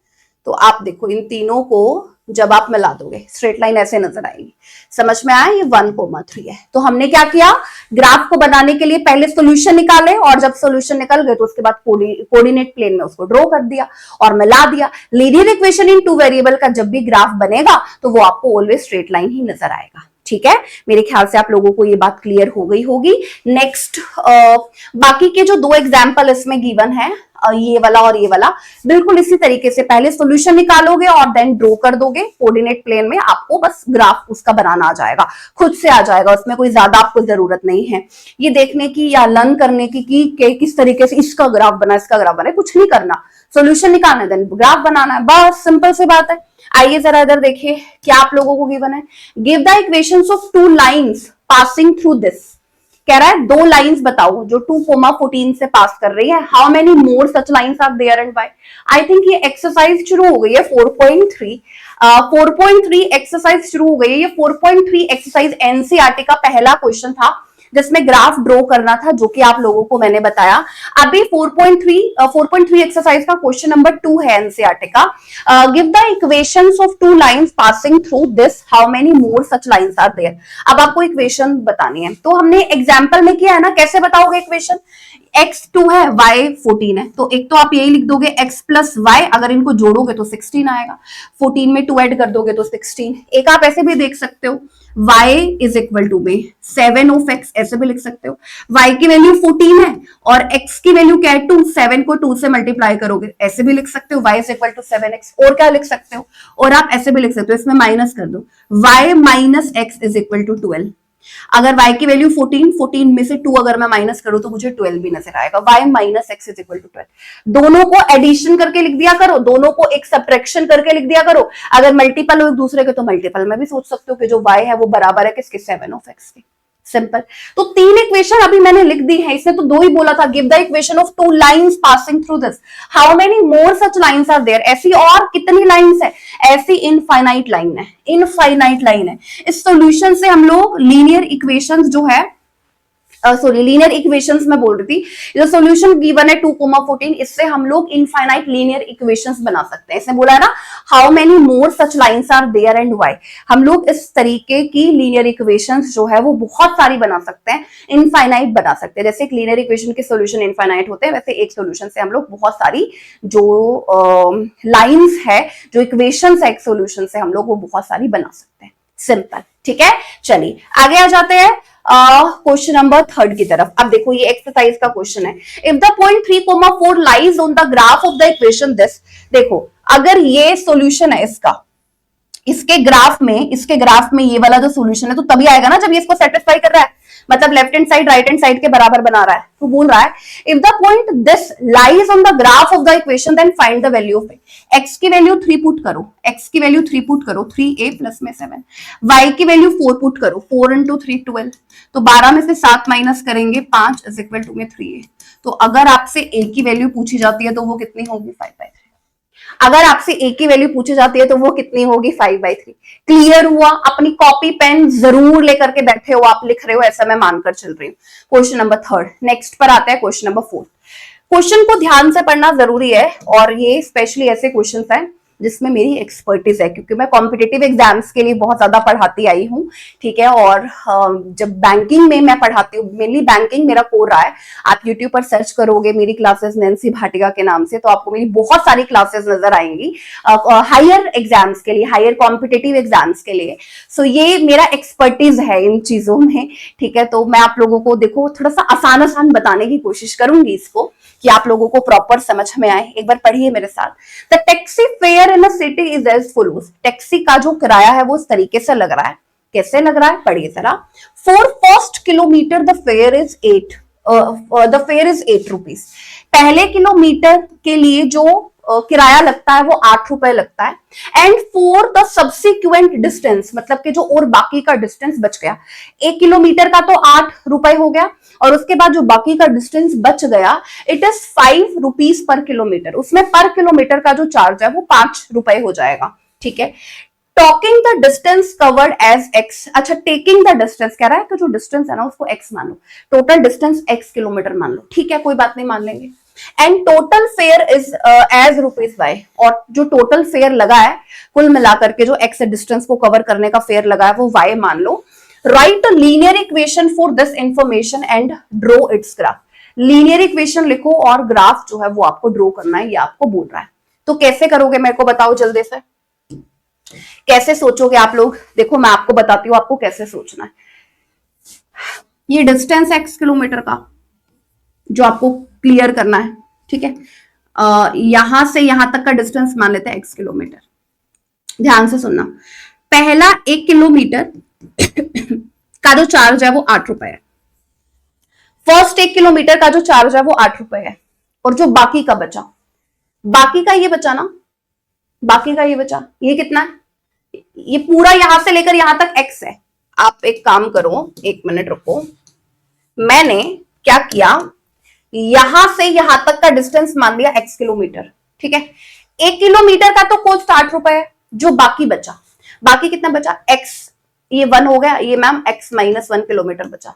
तो आप देखो इन तीनों को जब आप मिला दोगे स्ट्रेट लाइन ऐसे नजर आएगी, समझ में आया, ये 1,3 है। तो हमने क्या किया, ग्राफ को बनाने के लिए पहले सॉल्यूशन निकाले, और जब सॉल्यूशन निकल गए तो उसके बाद कोऑर्डिनेट प्लेन में उसको ड्रॉ कर दिया और मिला दिया। लीनियर इक्वेशन इन 2 वेरिएबल का जब भी ग्राफ बनेगा तो वो आपको ऑलवेज स्ट्रेट लाइन ही नजर आएगा, ठीक है। मेरे ख्याल से आप लोगों को ये बात क्लियर हो गई होगी। नेक्स्ट बाकी के जो 2 एग्जाम्पल इसमें गिवन है, ये वाला और ये वाला, बिल्कुल इसी तरीके से पहले सॉल्यूशन निकालोगे और देन ड्रॉ कर दोगे कोऑर्डिनेट प्लेन में, आपको बस ग्राफ उसका बनाना आ जाएगा, खुद से आ जाएगा, उसमें कोई ज्यादा आपको जरूरत नहीं है ये देखने की या लर्न करने की कि किस तरीके से इसका ग्राफ बना, इसका ग्राफ बना, कुछ नहीं करना, सॉल्यूशन निकालना है देन ग्राफ बनाना है, बस सिंपल सी बात है। आइए जरा इधर देखिए क्या आप लोगों को गिवन है, give the equations of 2 lines passing through this, कह रहा है 2 लाइंस बताओ जो 2,14 से पास कर रही है, how many more such lines are there and why. I think ये एक्सरसाइज शुरू हो गई है 4.3, 4.3 एक्सरसाइज शुरू हो गई है, ये 4.3 एक्सरसाइज एनसीईआरटी का पहला क्वेश्चन था जिसमें ग्राफ ड्रॉ करना था, जो कि आप लोगों को मैंने बताया। अभी 4.3 एक्सरसाइज का क्वेश्चन नंबर 2 है एनसीईआरटी का, give the equations of 2 lines passing through this, how many more such lines are there. अब आपको इक्वेशन बतानी है, तो हमने एग्जाम्पल में किया है ना, कैसे बताओगे इक्वेशन, x2 है y 14 है, तो एक तो आप यही लिख दोगे x प्लस y, अगर इनको जोड़ोगे तो 16 आएगा, 14 में 2 ऐड कर दोगे तो 16। एक आप ऐसे भी देख सकते हो y इज इक्वल टू में 7 ऑफ x, ऐसे भी लिख सकते हो, y की वैल्यू 14 है और x की वैल्यू क्या है 2, 7 को 2 से मल्टीप्लाई करोगे, ऐसे भी लिख सकते हो y is equal to 7x। और क्या लिख सकते हो, और आप ऐसे भी लिख सकते हो, इसमें माइनस कर दो, y minus x is equal to 12। अगर y की वैल्यू 14, 14 में से 2 अगर मैं माइनस करूं तो मुझे 12 भी नजर आएगा, y minus x is equal to 12। दोनों को एडिशन करके लिख दिया करो, दोनों को एक सब्ट्रैक्शन करके लिख दिया करो, अगर मल्टीपल हो एक दूसरे के तो मल्टीपल में भी सोच सकते हो कि जो y है वो बराबर है किसके, 7 ऑफ x के, सिंपल। तो 3 इक्वेशन अभी मैंने लिख दी है, इसने तो 2 ही बोला था, give the equation of 2 lines passing through this, how many more such lines are there, ऐसी और कितनी लाइंस है, ऐसी इनफाइनाइट लाइन है, इनफाइनाइट लाइन है। इस सॉल्यूशन से हम लोग लीनियर इक्वेशंस जो है, सॉरी लीनियर इक्वेशंस में बोल रही थी, जो सॉल्यूशन गिवन है 2,14, इससे हम लोग इनफाइनाइट लीनियर इक्वेशंस बना सकते हैं। इसने बोला है ना how many more such lines are there and why, हम लोग इस तरीके की लीनियर इक्वेशंस जो है वो बहुत सारी बना सकते हैं, इनफाइनाइट बना सकते हैं। जैसे एक लीनियर इक्वेशन के सॉल्यूशन इनफाइनाइट होते हैं, वैसे एक सॉल्यूशन से हम लोग बहुत सारी जो लाइंस है, जो इक्वेशंस है एक सॉल्यूशन से हम लोग वो बहुत सारी बना सकते हैं, सिंपल, ठीक है। चलिए आगे आ जाते हैं क्वेश्चन नंबर 3 की तरफ। अब देखो ये एक्सरसाइज का क्वेश्चन है, if the point 3,4 lies on the graph of the equation this, देखो अगर ये सॉल्यूशन है इसका, इसके ग्राफ में ये वाला जो सॉल्यूशन है तो तभी आएगा ना जब ये इसको सेटिस्फाई कर रहा है, मतलब left hand side right hand side के बराबर बना रहा है। तो बोल रहा है if the point this lies on the graph of the equation then find the value of a. x की वैल्यू 3 पुट करो, x की वैल्यू 3 पुट करो, 3a प्लस में 7, y की वैल्यू 4 पुट करो, 4 इंटू 3 12, तो 12 में से 7 माइनस करेंगे 5 इज इक्वल टू में 3a। तो अगर आपसे a की वैल्यू पूछी जाती है तो वो कितनी होगी, 5/3। अगर आपसे a की वैल्यू पूछी जाती है तो वो कितनी होगी, 5/3। क्लियर हुआ, अपनी कॉपी पेन जरूर लेकर के बैठे हो, आप लिख रहे हो ऐसा मैं मानकर चल रही हूँ। क्वेश्चन नंबर 3 नेक्स्ट पर आता है, क्वेश्चन नंबर 4। क्वेश्चन को ध्यान से पढ़ना जरूरी है, और ये स्पेशली ऐसे क्वेश्चन हैं जिसमें मेरी एक्सपर्टीज है, क्योंकि मैं कॉम्पिटिटिव एग्जाम्स के लिए बहुत ज्यादा पढ़ाती आई हूँ, ठीक है। और जब बैंकिंग में मैं पढ़ाती हूँ, मेनली बैंकिंग मेरा कोर रहा है। आप यूट्यूब पर सर्च करोगे मेरी क्लासेस नैन्सी भाटिया के नाम से, तो आपको मेरी बहुत सारी क्लासेस नजर आएंगी हायर एग्जाम्स के लिए, हायर कॉम्पिटिटिव एग्जाम्स के लिए। सो ये मेरा एक्सपर्टीज है इन चीजों में, ठीक है। तो मैं आप लोगों को देखो थोड़ा सा आसान बताने की कोशिश करूंगी इसको, कि आप लोगों को प्रॉपर समझ में आए। एक बार पढ़िए मेरे साथ। The taxi fare in a city is as follows, taxi का जो किराया है वो इस तरीके से लग रहा है, कैसे लग रहा है पढ़िए जरा। For first kilometre the fair is 8 rupees, पहले किलोमीटर के लिए जो किराया लगता है वो 8 रुपए लगता है। And for the subsequent distance, मतलब कि जो और बाकी का डिस्टेंस बच गया, 1 किलोमीटर का तो 8 रुपए हो गया, और उसके बाद जो बाकी का डिस्टेंस बच गया it is 5 rupees per kilometre. उसमें पर किलोमीटर का जो चार्ज है वो 5 रुपए हो जाएगा। ठीक है, talking the distance covered as x. अच्छा, टेकिंग द डिस्टेंस कह रहा है कि जो डिस्टेंस है ना उसको एक्स मान लो, टोटल डिस्टेंस एक्स किलोमीटर मान लो। ठीक है, कोई बात नहीं, मान लेंगे। And total fare is as rupees y, और जो टोटल फेयर लगा है कुल मिलाकर के जो एक्स डिस्टेंस को कवर करने का फेयर लगा है वो वाई मान लो। Write a linear equation for this information and draw its graph. Linear equation लिखो और ग्राफ जो है वो आपको ड्रॉ करना है, ये आपको बोल रहा है। तो कैसे करोगे मेरे को बताओ जल्दी से, कैसे सोचोगे आप लोग? देखो मैं आपको बताती हूँ आपको कैसे सोचना है। ये डिस्टेंस एक्स किलोमीटर का जो आपको क्लियर करना है, ठीक है, यहां से यहां तक का डिस्टेंस मान लेते हैं एक्स किलोमीटर। ध्यान से सुनना, पहला 1 किलोमीटर का जो चार्ज है वो 8 रुपए है। फर्स्ट 1 किलोमीटर का जो चार्ज है वो 8 रुपए है, और जो बाकी का बचा, बाकी का ये बचा ना, बाकी का ये बचा, ये कितना है? ये पूरा यहां से लेकर यहां तक एक्स है। आप एक काम करो, 1 मिनट रुको, मैंने क्या किया, यहां से यहां तक का डिस्टेंस मान लिया एक्स किलोमीटर। ठीक है, 1 किलोमीटर का तो कॉस्ट 8 रुपए है, जो बाकी बचा, बाकी कितना बचा, एक्स, ये 1 हो गया, ये मैम एक्स माइनस 1 किलोमीटर बचा,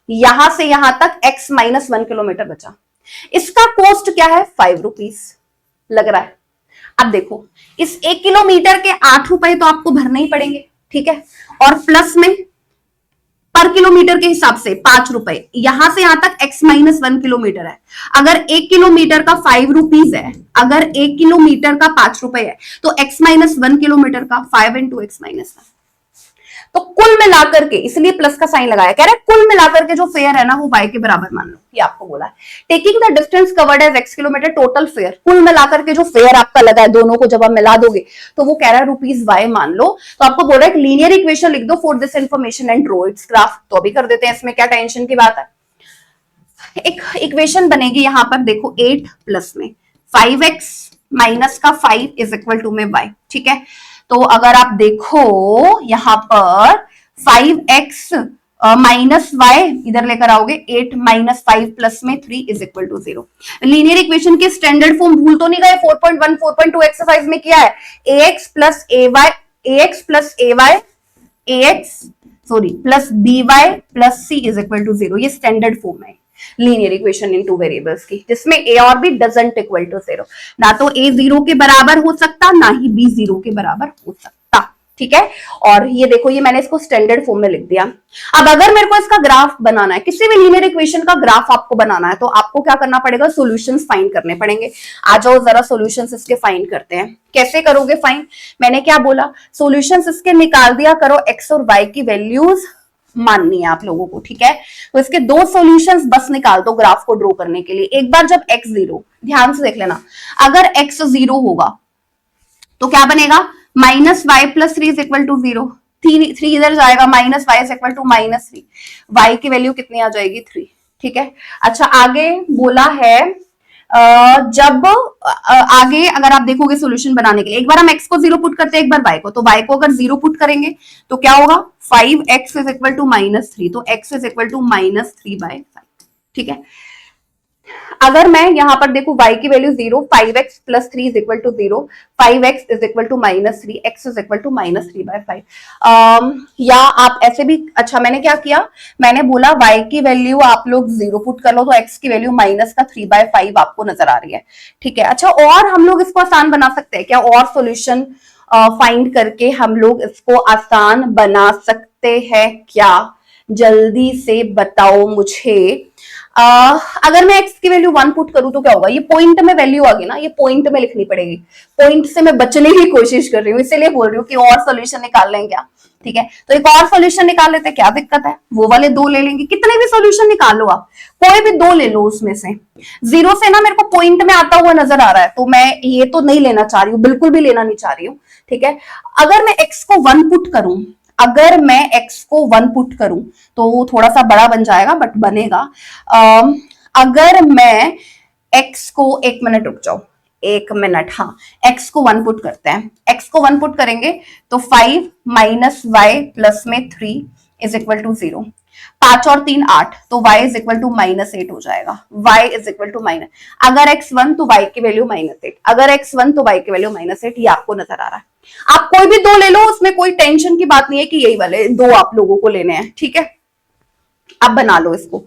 यहां से यहां तक एक्स माइनस 1 किलोमीटर बचा। इसका कॉस्ट क्या है, 5 रुपीज लग रहा है। अब देखो, इस 1 किलोमीटर के 8 रुपए तो आपको भरने ही पड़ेंगे, ठीक है, और प्लस में पर किलोमीटर के हिसाब से 5 रुपए, यहां से यहां तक x माइनस 1 किलोमीटर है। अगर 1 किलोमीटर का 5 रुपीज है, अगर 1 किलोमीटर का 5 रुपए है, तो x माइनस 1 किलोमीटर का 5 इंटू एक्स माइनस 1। तो कुल मिलाकर के, इसलिए प्लस का साइन लगाया, कह रहे कुल मिलाकर के जो फेयर है ना वो y के बराबर मान लो, ये आपको बोला है। Taking the distance covered as x kilometre, total fare, कुल मिलाकर के जो फेयर आपका लगा है दोनों को जब आप मिला दोगे तो वो कह रहा है रुपीज y मान लो। तो आपको बोल रहा है लीनियर इक्वेशन लिख दो for this information and draw its graph. तो अभी कर देते हैं, इसमें क्या टेंशन की बात है। एक इक्वेशन बनेगी यहां पर, देखो 8 प्लस में 5x माइनस का 5 इज इक्वल टू में y। ठीक है, तो अगर आप देखो यहां पर 5x माइनस वाई इधर लेकर आओगे, 8 माइनस 5 प्लस में 3 is equal to 0। Linear equation के स्टैंडर्ड फॉर्म भूल तो नहीं गए, 4.1 4.2 एक्सरसाइज में किया है, ax plus ay plus by plus c is equal to 0। ये स्टैंडर्ड फॉर्म है linear equation in two variables की, जिसमें a और b डजंट इक्वल टू 0। ना तो a 0 के बराबर हो सकता, ना ही b 0 के बराबर हो सकता। ठीक है, और ये देखो, ये मैंने इसको स्टैंडर्ड फॉर्म में लिख दिया। अब अगर मेरे को इसका ग्राफ बनाना है, किसी भी लीनियर इक्वेशन का ग्राफ आपको बनाना है, तो आपको क्या करना पड़ेगा, सॉल्यूशंस फाइंड करने पड़ेंगे। आ जाओ जरा सॉल्यूशंस इसके फाइंड करते हैं। कैसे करोगे फाइंड, मैंने क्या बोला, सॉल्यूशंस इसके निकाल दिया करो, एक्स और वाई की वैल्यूज माननी है आप लोगों को। ठीक है, तो इसके 2 सॉल्यूशंस बस निकाल दो ग्राफ को ड्रॉ करने के लिए। एक बार जब x 0, ध्यान से देख लेना, अगर x 0 होगा तो क्या बनेगा, minus y plus 3 is equal to 0। 3 इधर जाएगा, minus y is equal to minus 3, y की वैल्यू कितनी आ जाएगी, 3। ठीक है, अच्छा आगे बोला है, जब आगे अगर आप देखोगे सॉल्यूशन बनाने के लिए, एक बार हम x को 0 पुट करते हैं, एक बार y को, तो y को अगर 0 पुट करेंगे तो क्या होगा, 5x is equal to minus 3, तो x is equal to minus 3/5। ठीक है, अगर मैं यहां पर देखू y की value 0, 5x plus 3 is equal to 0, 5x is equal to minus 3, x is equal to minus 3/5। या आप ऐसे भी, अच्छा मैंने क्या किया, मैंने बोला y की वैल्यू आप लोग 0 पुट कर लो, तो x की वैल्यू माइनस का 3/5 आपको नजर आ रही है। ठीक है, अच्छा और हम लोग इसको आसान बना सकते हैं क्या, और सोल्यूशन फाइंड करके हम लोग इसको आसान बना सकते हैं क्या, जल्दी से बताओ मुझे। अगर मैं x की वैल्यू 1 पुट करूं तो क्या होगा, ये पॉइंट में वैल्यू आ गई ना, ये पॉइंट में लिखनी पड़ेगी, पॉइंट से मैं बचने की कोशिश कर रही हूँ, इसीलिए बोल रही हूँ कि और सॉल्यूशन निकाल लें क्या। ठीक है, तो एक और सॉल्यूशन निकाल लेते हैं, क्या दिक्कत है, वो वाले 2 ले लेंगे, कितने भी सॉल्यूशन निकाल लो आप, कोई भी 2 ले लो उसमें से। 0 से ना मेरे को पॉइंट में आता हुआ नजर आ रहा है, तो मैं ये तो नहीं लेना चाह रही हूँ, बिल्कुल भी लेना नहीं चाह रही हूँ। ठीक है, अगर मैं x को 1 पुट करूं, अगर मैं x को 1 पुट करूं तो वो थोड़ा सा बड़ा बन जाएगा, बट बनेगा। अगर मैं x को, 1 मिनट रुक जाओ, एक मिनट, हाँ, x को 1 पुट करते हैं। x को 1 पुट करेंगे तो 5 माइनस वाई प्लस में 3 इज इक्वल टू 0। 5 और 3 8, तो y इज इक्वल टू -8 हो जाएगा। y is equal to minus, अगर x1 तो y की वैल्यू -8, अगर x1 तो y की वैल्यू -8, ये आपको नजर आ रहा है। आप कोई भी दो ले लो, उसमें कोई टेंशन की बात नहीं है कि यही वाले दो आप लोगों को लेने हैं, ठीक है। अब बना लो इसको,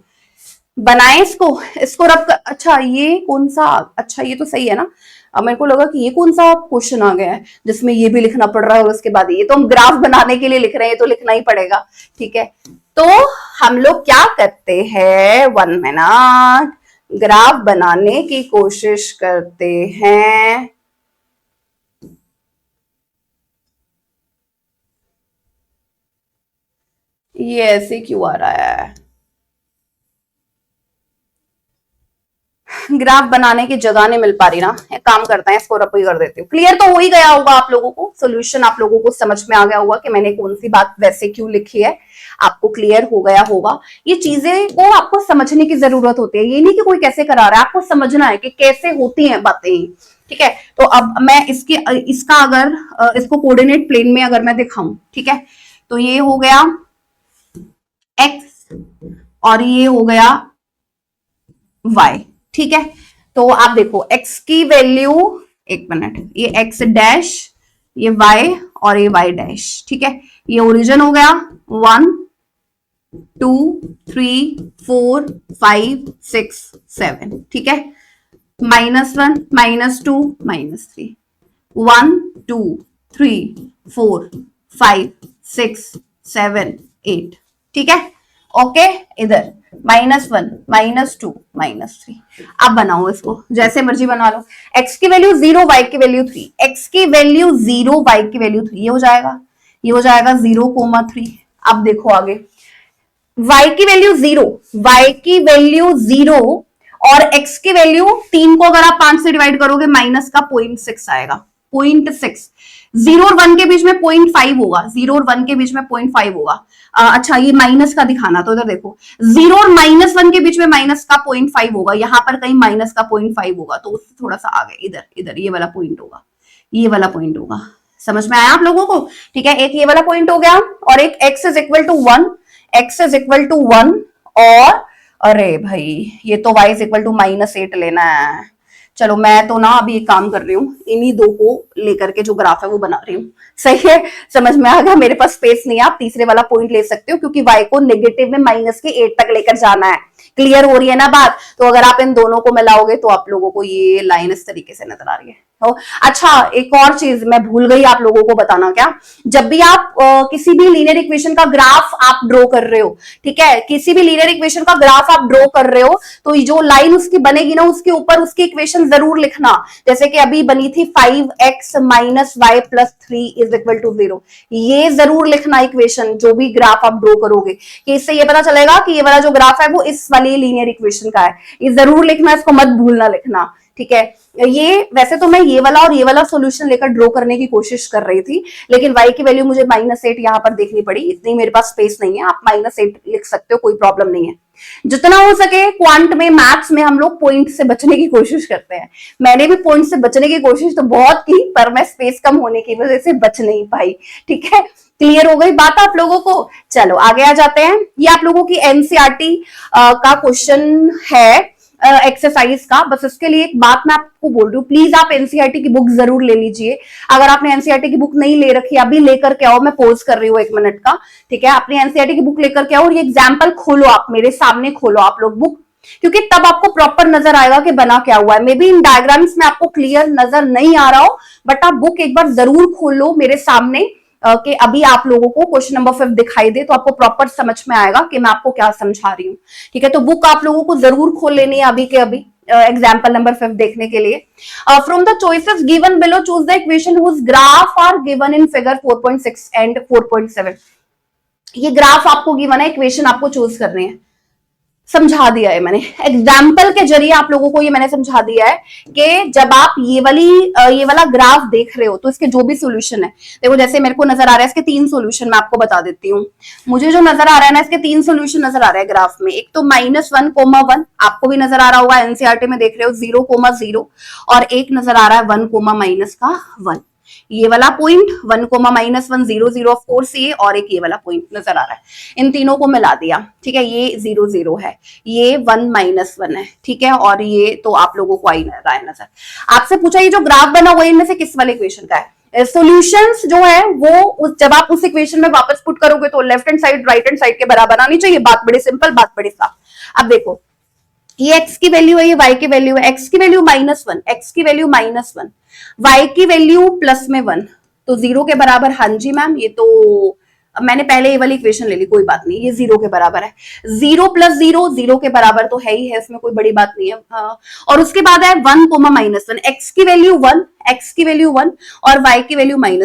बनाए इसको रब कर। अच्छा ये कौन सा, अच्छा ये तो सही है ना। अब मेरे को लगा कि ये कौन सा क्वेश्चन आ गया है जिसमें ये भी लिखना पड़ रहा है और उसके बाद ये तो हम ग्राफ बनाने के लिए लिख रहे हैं, ये तो लिखना ही पड़ेगा, ठीक है। तो हम लोग क्या करते हैं, 1 मिनट, ग्राफ बनाने की कोशिश करते हैं। ये ऐसे क्यों आ रहा है, ग्राफ बनाने की जगह नहीं मिल पा रही ना। एक काम करते हैं, इसको रपी कर देती हूँ। क्लियर तो हो ही गया होगा आप लोगों को, सोल्यूशन आप लोगों को समझ में आ गया होगा कि मैंने कौन सी बात वैसे क्यों लिखी है, आपको क्लियर हो गया होगा। ये चीजें को आपको समझने की जरूरत होती है, ये नहीं कि कोई कैसे करा रहा है, आपको समझना है कि कैसे होती हैं बातें, ठीक है। तो अब मैं इसका अगर इसको कोऑर्डिनेट प्लेन में अगर मैं दिखाऊं, ठीक है, तो ये हो गया x और ये हो गया y, ठीक है। तो आप देखो x की वैल्यू, एक मिनट, ये x डैश, ये y और ये y डैश, ठीक है। ये ओरिजिन हो गया 1 2 3 4 5 6 7, ठीक है। -1 -2 -3, 1 2 3 4 5 6 7 8, ठीक है। ओके, इधर -1 -2 -3। अब बनाओ इसको, जैसे मर्जी बना लो। x की वैल्यू 0, y की वैल्यू 3, x की वैल्यू 0, y की वैल्यू 3, ये हो जाएगा, ये हो जाएगा 0,3। अब देखो आगे, y की वैल्यू 0, y की वैल्यू 0 और x की वैल्यू 3 को अगर आप 5 से डिवाइड करोगे माइनस का 0.6 आएगा, 0.6। 0 और 1 के बीच में 0.5 होगा, 0 और 1 के बीच में 0.5 होगा। अच्छा ये माइनस का दिखाना, तो इधर देखो 0 और -1 के बीच में माइनस का 0.5 होगा, यहां पर कहीं माइनस का 0.5 होगा, तो उससे थोड़ा सा आगे इधर इधर ये वाला पॉइंट होगा, ये वाला पॉइंट होगा। समझ में आया आप लोगों को, ठीक है। एक ये वाला पॉइंट हो गया और एक x is equal to 1, x is equal to 1 और अरे भाई ये तो y इज इक्वल टू -8 लेना है। चलो मैं तो ना अभी एक काम कर रही हूँ, इन्हीं दो को लेकर के जो ग्राफ है वो बना रही हूँ, सही है। समझ में आ गया, मेरे पास स्पेस नहीं है, आप तीसरे वाला पॉइंट ले सकते हो क्योंकि y को नेगेटिव में -8 तक लेकर जाना है। क्लियर हो रही है ना बात। तो अगर आप इन दोनों को मिलाओगे तो आप लोगों को ये लाइन इस तरीके से नजर आ रही है। अच्छा एक और चीज मैं भूल गई आप लोगों को बताना, क्या जब भी आप किसी भी लीनियर इक्वेशन का ग्राफ आप ड्रॉ कर रहे हो, ठीक है, किसी भी लीनियर इक्वेशन का ग्राफ आप ड्रॉ कर रहे हो, तो जो लाइन उसकी बनेगी ना उसके ऊपर उसकी इक्वेशन जरूर लिखना। जैसे कि अभी बनी थी 5x minus y plus 3 is equal to 0, ये जरूर लिखना इक्वेशन जो भी ग्राफ आप ड्रॉ करोगे, कि इससे ये पता चलेगा कि ये वाला जो ग्राफ है वो इस वाली लीनियर इक्वेशन का है। ये जरूर लिखना, इसको मत भूलना लिखना, ठीक है। ये वैसे तो मैं ये वाला और ये वाला सॉल्यूशन लेकर ड्रॉ करने की कोशिश कर रही थी, लेकिन y की वैल्यू मुझे -8 यहाँ पर देखनी पड़ी, इतनी मेरे पास स्पेस नहीं है। आप -8 लिख सकते हो, कोई प्रॉब्लम नहीं है। जितना हो सके क्वांट में, मैथ्स में हम लोग पॉइंट से बचने की कोशिश करते हैं। मैंने भी पॉइंट से बचने की कोशिश तो बहुत की, पर मैं स्पेस कम होने की वजह से बच नहीं पाई, ठीक है। क्लियर हो गई बात आप लोगों को। चलो आगे आ जाते हैं। ये आप लोगों की एनसीईआरटी का क्वेश्चन है एक्सरसाइज का। बस इसके लिए एक बात मैं आपको बोल रही हूँ, प्लीज आप एनसीईआरटी की बुक जरूर ले लीजिए। अगर आपने एनसीईआरटी की बुक नहीं ले रखी, अभी लेकर के आओ। मैं पॉज कर रही हूँ 1 मिनट का, ठीक है। अपनी एनसीईआरटी की बुक लेकर के आओ और ये एग्जाम्पल खोलो, आप मेरे सामने खोलो आप लोग बुक, क्योंकि तब आपको प्रॉपर नजर आएगा कि बना क्या हुआ है। मे बी इन डायग्राम्स में आपको क्लियर नजर नहीं आ रहा हो, बट आप बुक एक बार जरूर खोलो मेरे सामने, कि अभी आप लोगों को क्वेश्चन नंबर 5 दिखाई दे तो आपको प्रॉपर समझ में आएगा कि मैं आपको क्या समझा रही हूँ, ठीक है। तो बुक आप लोगों को जरूर खोल लेनी है अभी के अभी एग्जाम्पल नंबर 5 देखने के लिए। From the choices given below choose the equation whose graph are given in figure 4.6 and 4.7। ये ग्राफ आपको गिवन है, इक्वेशन आपको चूज करनी है। समझा दिया है मैंने, एग्जाम्पल के जरिए आप लोगों को ये मैंने समझा दिया है कि जब आप ये वाला ग्राफ देख रहे हो तो इसके जो भी सोल्यूशन है, देखो जैसे मेरे को नजर आ रहा है इसके 3 सोल्यूशन, मैं आपको बता देती हूँ। मुझे जो नजर आ रहा है ना, इसके 3 सोल्यूशन नजर आ रहा है ग्राफ में। एक तो -1,1, आपको भी नजर आ रहा होगा, एनसीईआरटी में देख रहे हो 0,0, और एक नजर आ रहा है 1,-1 ये वाला पॉइंट 1,-1 0 ऑफ कोर्स ये, और एक ये वाला पॉइंट नजर आ रहा है। इन तीनों को मिला दिया, ठीक है, ये 0 है, ये 1-1 है, ठीक है, और ये तो आप लोगों को आई रहा है नजर। आपसे पूछा ये जो ग्राफ बना हुआ है इनमें से किस वाले इक्वेशन का है? सॉल्यूशंस जो है वो जब आप उस इक्वेशन में वापस पुट करोगे तो left hand side right hand side के बराबर आनी चाहिए। बात बड़ी सिंपल, बात बड़ी साफ। अब देखो ये x की वैल्यू है, ये y की वैल्यू है, x की वैल्यू -1, x की वैल्यू -1, y की वैल्यू प्लस में 1, तो 0 के बराबर। हाँ जी मैम, ये तो मैंने पहले ये वाली इक्वेशन ले ली, कोई बात नहीं, ये 0 के बराबर है। 0 + 0 0 के बराबर तो है ही है, इसमें कोई बड़ी बात नहीं है। और उसके बाद है 1,-1, x की वैल्यू 1, x की वैल्यू 1 और y की वैल्यू -1,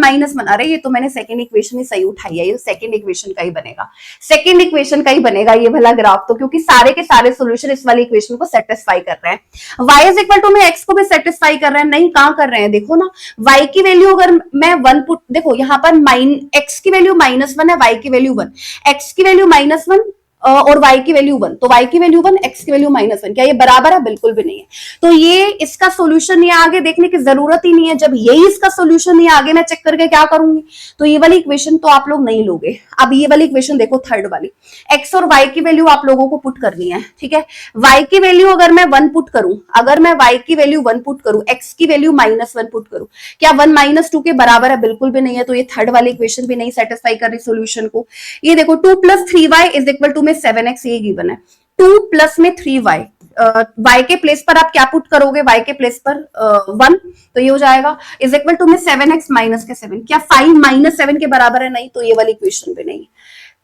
1-1। अरे ये तो मैंने सेकंड इक्वेशन ही सही उठाई है, ये सेकंड इक्वेशन का ही बनेगा, सेकंड इक्वेशन का ही बनेगा ये वाला ग्राफ तो, क्योंकि सारे के सारे सॉल्यूशन इस वाली इक्वेशन को सेटिस्फाई कर रहे हैं। y इज इक्वल टू में x को भी सेटिस्फाई कर रहे हैं, नहीं कहां कर रहे हैं, देखो ना, y की वैल्यू अगर मैं 1 पुट, देखो यहाँ पर x की वैल्यू -1 है, y की वैल्यू 1, x की वैल्यू -1 और y की वैल्यू 1, तो y की वैल्यू 1, x की वैल्यू -1, क्या ये बराबर है? बिल्कुल भी नहीं है। तो ये इसका सॉल्यूशन, ये आगे देखने की जरूरत ही नहीं है। जब यही इसका सॉल्यूशन है, आगे मैं चेक करके क्या करूंगी? तो ये वाली इक्वेशन तो आप लोग नहीं लोगे। अब ये वाली इक्वेशन देखो, थर्ड वाली, x और y की वैल्यू आप लोगों को पुट करनी है, ठीक है। y की वैल्यू अगर मैं 1 पुट करूं, अगर मैं y की वैल्यू 1 पुट करूं, x की वैल्यू -1 पुट करूं, क्या 1 - 2 के बराबर है? बिल्कुल भी नहीं है। तो ये थर्ड वाली इक्वेशन भी नहीं सेटिस्फाई कर रही सॉल्यूशन को। ये देखो 2 + 3y इज इक्वल टू में 7x, ये गिवन है। 2 + में 3y, y के प्लेस पर आप क्या पुट करोगे? y के प्लेस पर 1, तो ये हो जाएगा इज इक्वल टू में 7x - 7, क्या 5 - 7 के बराबर है? नहीं, तो ये वाली इक्वेशन भी नहीं।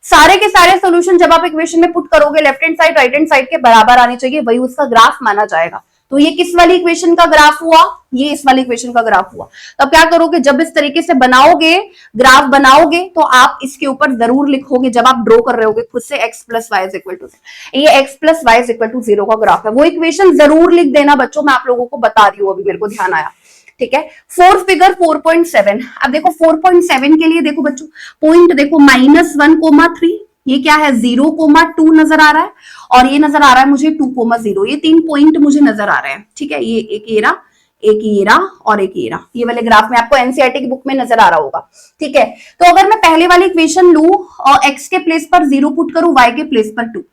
सारे के सारे सॉल्यूशन जब आप इक्वेशन में पुट करोगे, left hand side right hand side के बराबर आनी चाहिए, वही उसका ग्राफ माना जाएगा। तो ये किस वाली इक्वेशन का ग्राफ हुआ? ये इस वाली इक्वेशन का ग्राफ हुआ। तो क्या करोगे, जब इस तरीके से बनाओगे, ग्राफ बनाओगे, तो आप इसके ऊपर जरूर लिखोगे, जब आप ड्रॉ कर रहे होगे खुद से, x + y = 0, ये x + y = 0 का ग्राफ है। वो इक्वेशन जरूर लिख देना बच्चों, मैं आप लोगों को बता रही हूँ, अभी मेरे को ध्यान आया, ठीक है। फोर्थ फिगर 4.7, अब देखो 4.7 के लिए देखो बच्चों, पॉइंट देखो -1,3, ये क्या है? 0,2 नजर आ रहा है, और ये नजर आ रहा है मुझे 2,0, ये 3 पॉइंट मुझे नजर आ रहे हैं, ठीक है। ये एक येरा, एक येरा और एक येरा, ये वाले ग्राफ में आपको एनसीईआरटी की बुक में नजर आ रहा होगा, ठीक है। तो अगर मैं पहले वाली इक्वेशन लू और x के प्लेस पर 0 पुट करूं, y के प्लेस पर 2,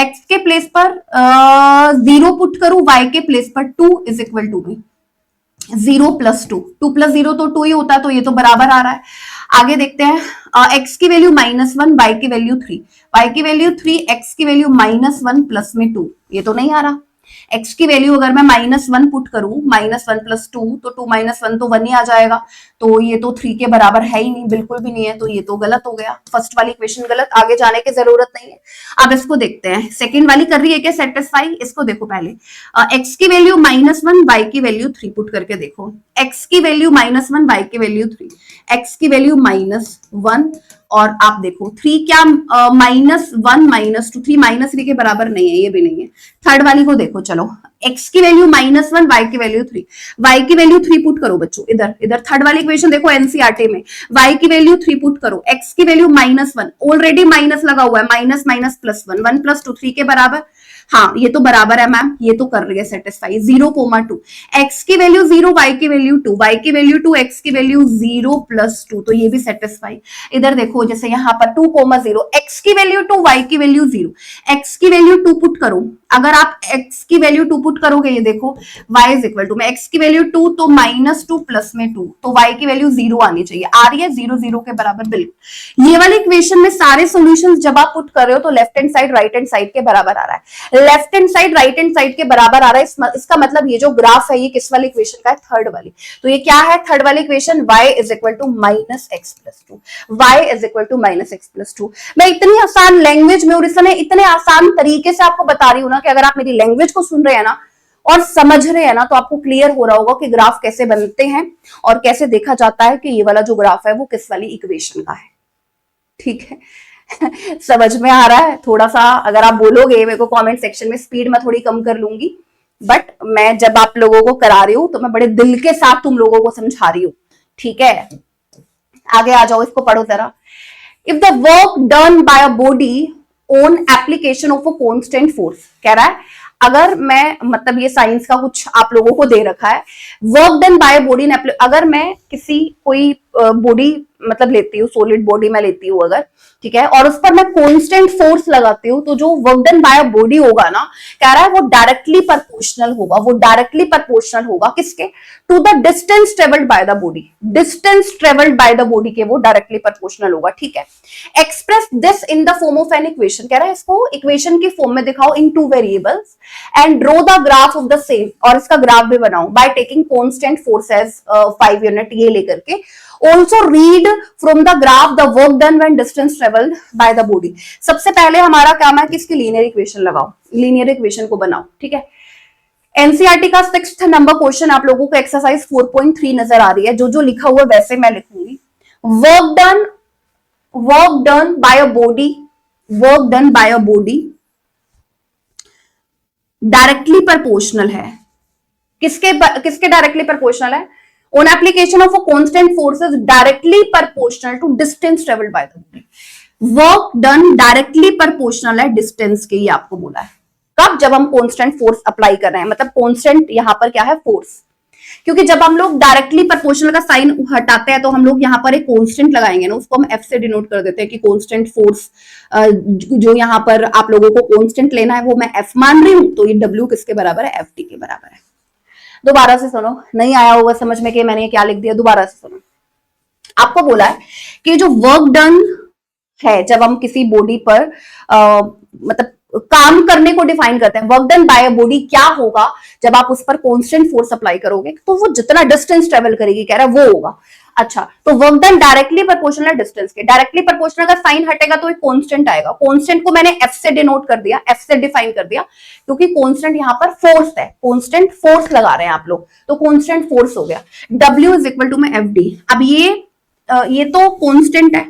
x के प्लेस पर 0 पुट करूं, y के प्लेस पर 2 इज इक्वल टू में 0 + 2, 2 + 0 तो 2 ही होता है, तो ये तो बराबर आ रहा है। आगे देखते हैं, x की वैल्यू -1, y की वैल्यू 3, y की वैल्यू 3, x की वैल्यू -1 प्लस में 2, ये तो नहीं आ रहा। x की वैल्यू अगर मैं -1 पुट करूं, -1 + 2, तो 2 - 1 तो 1 ही आ जाएगा, तो ये तो 3 के बराबर है ही नहीं, बिल्कुल भी नहीं है, तो ये तो गलत हो गया, फर्स्ट वाली इक्वेशन गलत, आगे जाने की जरूरत नहीं है। अब इसको देखते हैं, सेकंड वाली कर रही है क्या सेटिस्फाई? इसको देखो पहले, x की वैल्यू -1, y की वैल्यू 3 पुट करके देखो, x की वैल्यू -1, y की वैल्यू 3, x की वैल्यू -1, और आप देखो 3 क्या -1 - 2, 3 -3 के बराबर नहीं है, ये भी नहीं है। थर्ड वाली को देखो, चलो x की वैल्यू -1, y की वैल्यू 3, y की वैल्यू 3 पुट करो बच्चों, इधर इधर थर्ड वाली इक्वेशन देखो एनसीईआरटी में, y की वैल्यू 3 पुट करो, x की वैल्यू -1, ऑलरेडी माइनस लगा हुआ है, -, +1, 1 + 2 3 के बराबर, हाँ ये तो बराबर है मैम, ये तो कर रही है सेटिस्फाई। 0,2, x की वैल्यू 0, y की वैल्यू 2, y की वैल्यू 2, x की वैल्यू 0 + 2, तो ये भी सेटिस्फाई। इधर देखो, जैसे यहाँ पर 2,0, x की वैल्यू 2, y की वैल्यू 0, x की वैल्यू 2 पुट करो, अगर आप x की वैल्यू 2 पुट करोगे, ये देखो y इज इक्वल टू में x की वैल्यू 2, तो -2 प्लस में 2, तो y की वैल्यू 0 आनी चाहिए, आ रही है 0 0 के बराबर, बिल्कुल। ये वाली इक्वेशन में सारे सॉल्यूशंस जब आप पुट कर रहे हो तो left hand side right hand side के बराबर आ रहा है, left hand side right hand side के बराबर आ रहा है। इसका मतलब ये जो ग्राफ है ये किस वाली इक्वेशन का है? थर्ड वाली। तो ये क्या है थर्ड वाली equation? y is equal to -x + 2, y is equal to -x + 2। मैं इतनी आसान लैंग्वेज में और इस समय इतने आसान तरीके से आपको बता रही हूँ ना, कि अगर आप मेरी लैंग्वेज को सुन रहे हैं ना और समझ रहे हैं ना, तो आपको क्लियर हो रहा होगा कि ग्राफ कैसे बनते हैं और कैसे देखा जाता है कि ये वाला जो ग्राफ है वो किस वाली इक्वेशन का है, ठीक है। समझ में आ रहा है? थोड़ा सा अगर आप बोलोगे मेरे को कमेंट सेक्शन में, स्पीड में थोड़ी कम कर लूंगी, बट मैं जब आप लोगों को करा रही हूं तो मैं बड़े दिल के साथ तुम लोगों को समझा रही हूँ, ठीक है? आगे आ जाओ, इसको पढ़ो जरा। If the work done by a body on application of a constant force, कह रहा है अगर मैं, मतलब ये साइंस का कुछ आप लोगों को दे रखा है, वर्क डन बाय बॉडी, अगर मैं किसी कोई बॉडी मतलब लेती हूँ, सॉलिड बॉडी में लेती हूँ अगर, ठीक है, और उस पर मैं कांस्टेंट फोर्स लगाती हूँ, तो जो वर्क डन बाय बॉडी होगा ना, कह रहा है वो डायरेक्टली प्रोपोर्शनल होगा। वो डायरेक्टली प्रोपोर्शनल होगा किसके? To the distance travelled by the body. Distance travelled by the body के वो डायरेक्टली प्रोपोर्शनल होगा, ठीक है। Express this in the form of an equation, कह रहा है इसको इक्वेशन की फॉर्म में दिखाओ in two variables and draw the graph of the same, और इसका ग्राफ भी बनाओ by taking constant force as 5 unit, ये लेकर के। Also read from the graph the work done when distance traveled by the body। सबसे पहले हमारा काम है कि इसकी लीनियर इक्वेशन लगाओ, लीनियर इक्वेशन को बनाओ, ठीक है। एनसीईआरटी का 6th नंबर क्वेश्चन आप लोगों को एक्सरसाइज 4.3 नजर आ रही है, जो जो लिखा हुआ वैसे मैं लिखूंगी। Work done by a body, work done by a body directly proportional है, किसके किसके डायरेक्टली प्रोपोर्शनल है? On application of a constant force is directly proportional to distance traveled by the body। Work done directly proportional है डिस्टेंस के, ये आपको बोला है। कब? जब हम कांस्टेंट फोर्स अप्लाई कर रहे हैं, मतलब कांस्टेंट यहां पर क्या है? फोर्स। क्योंकि जब हम लोग डायरेक्टली प्रोपोर्शनल का साइन हटाते हैं तो हम लोग यहाँ पर एक कांस्टेंट लगाएंगे ना, उसको हम एफ से डिनोट कर देते हैं कि कांस्टेंट फोर्स जो यहाँ पर आप लोगों को कांस्टेंट लेना है वो मैं एफ मान रही हूं, तो ये डब्ल्यू किसके बराबर है? एफ टी के बराबर है। दोबारा से सुनो, नहीं आया होगा समझ में कि मैंने क्या लिख दिया, दोबारा से सुनो। आपको बोला है कि जो वर्क डन है, जब हम किसी बॉडी पर मतलब काम करने को डिफाइन करते हैं, वर्क डन बाय बॉडी क्या होगा जब आप उस पर कांस्टेंट फोर्स अप्लाई करोगे, तो वो जितना डिस्टेंस ट्रेवल करेगी, कह रहा है वो होगा। अच्छा, तो work done directly proportional distance के, डायरेक्टली प्रोपोर्शनल का साइन हटेगा तो एक कांस्टेंट आएगा। कांस्टेंट को मैंने एफ से डिनोट कर दिया, एफ से डिफाइन कर दिया, क्योंकि कांस्टेंट यहाँ पर फोर्स है, कांस्टेंट फोर्स लगा रहे हैं आप लोग, तो कांस्टेंट फोर्स हो गया। W इज इक्वल टू में एफ डी। अब ये तो कांस्टेंट है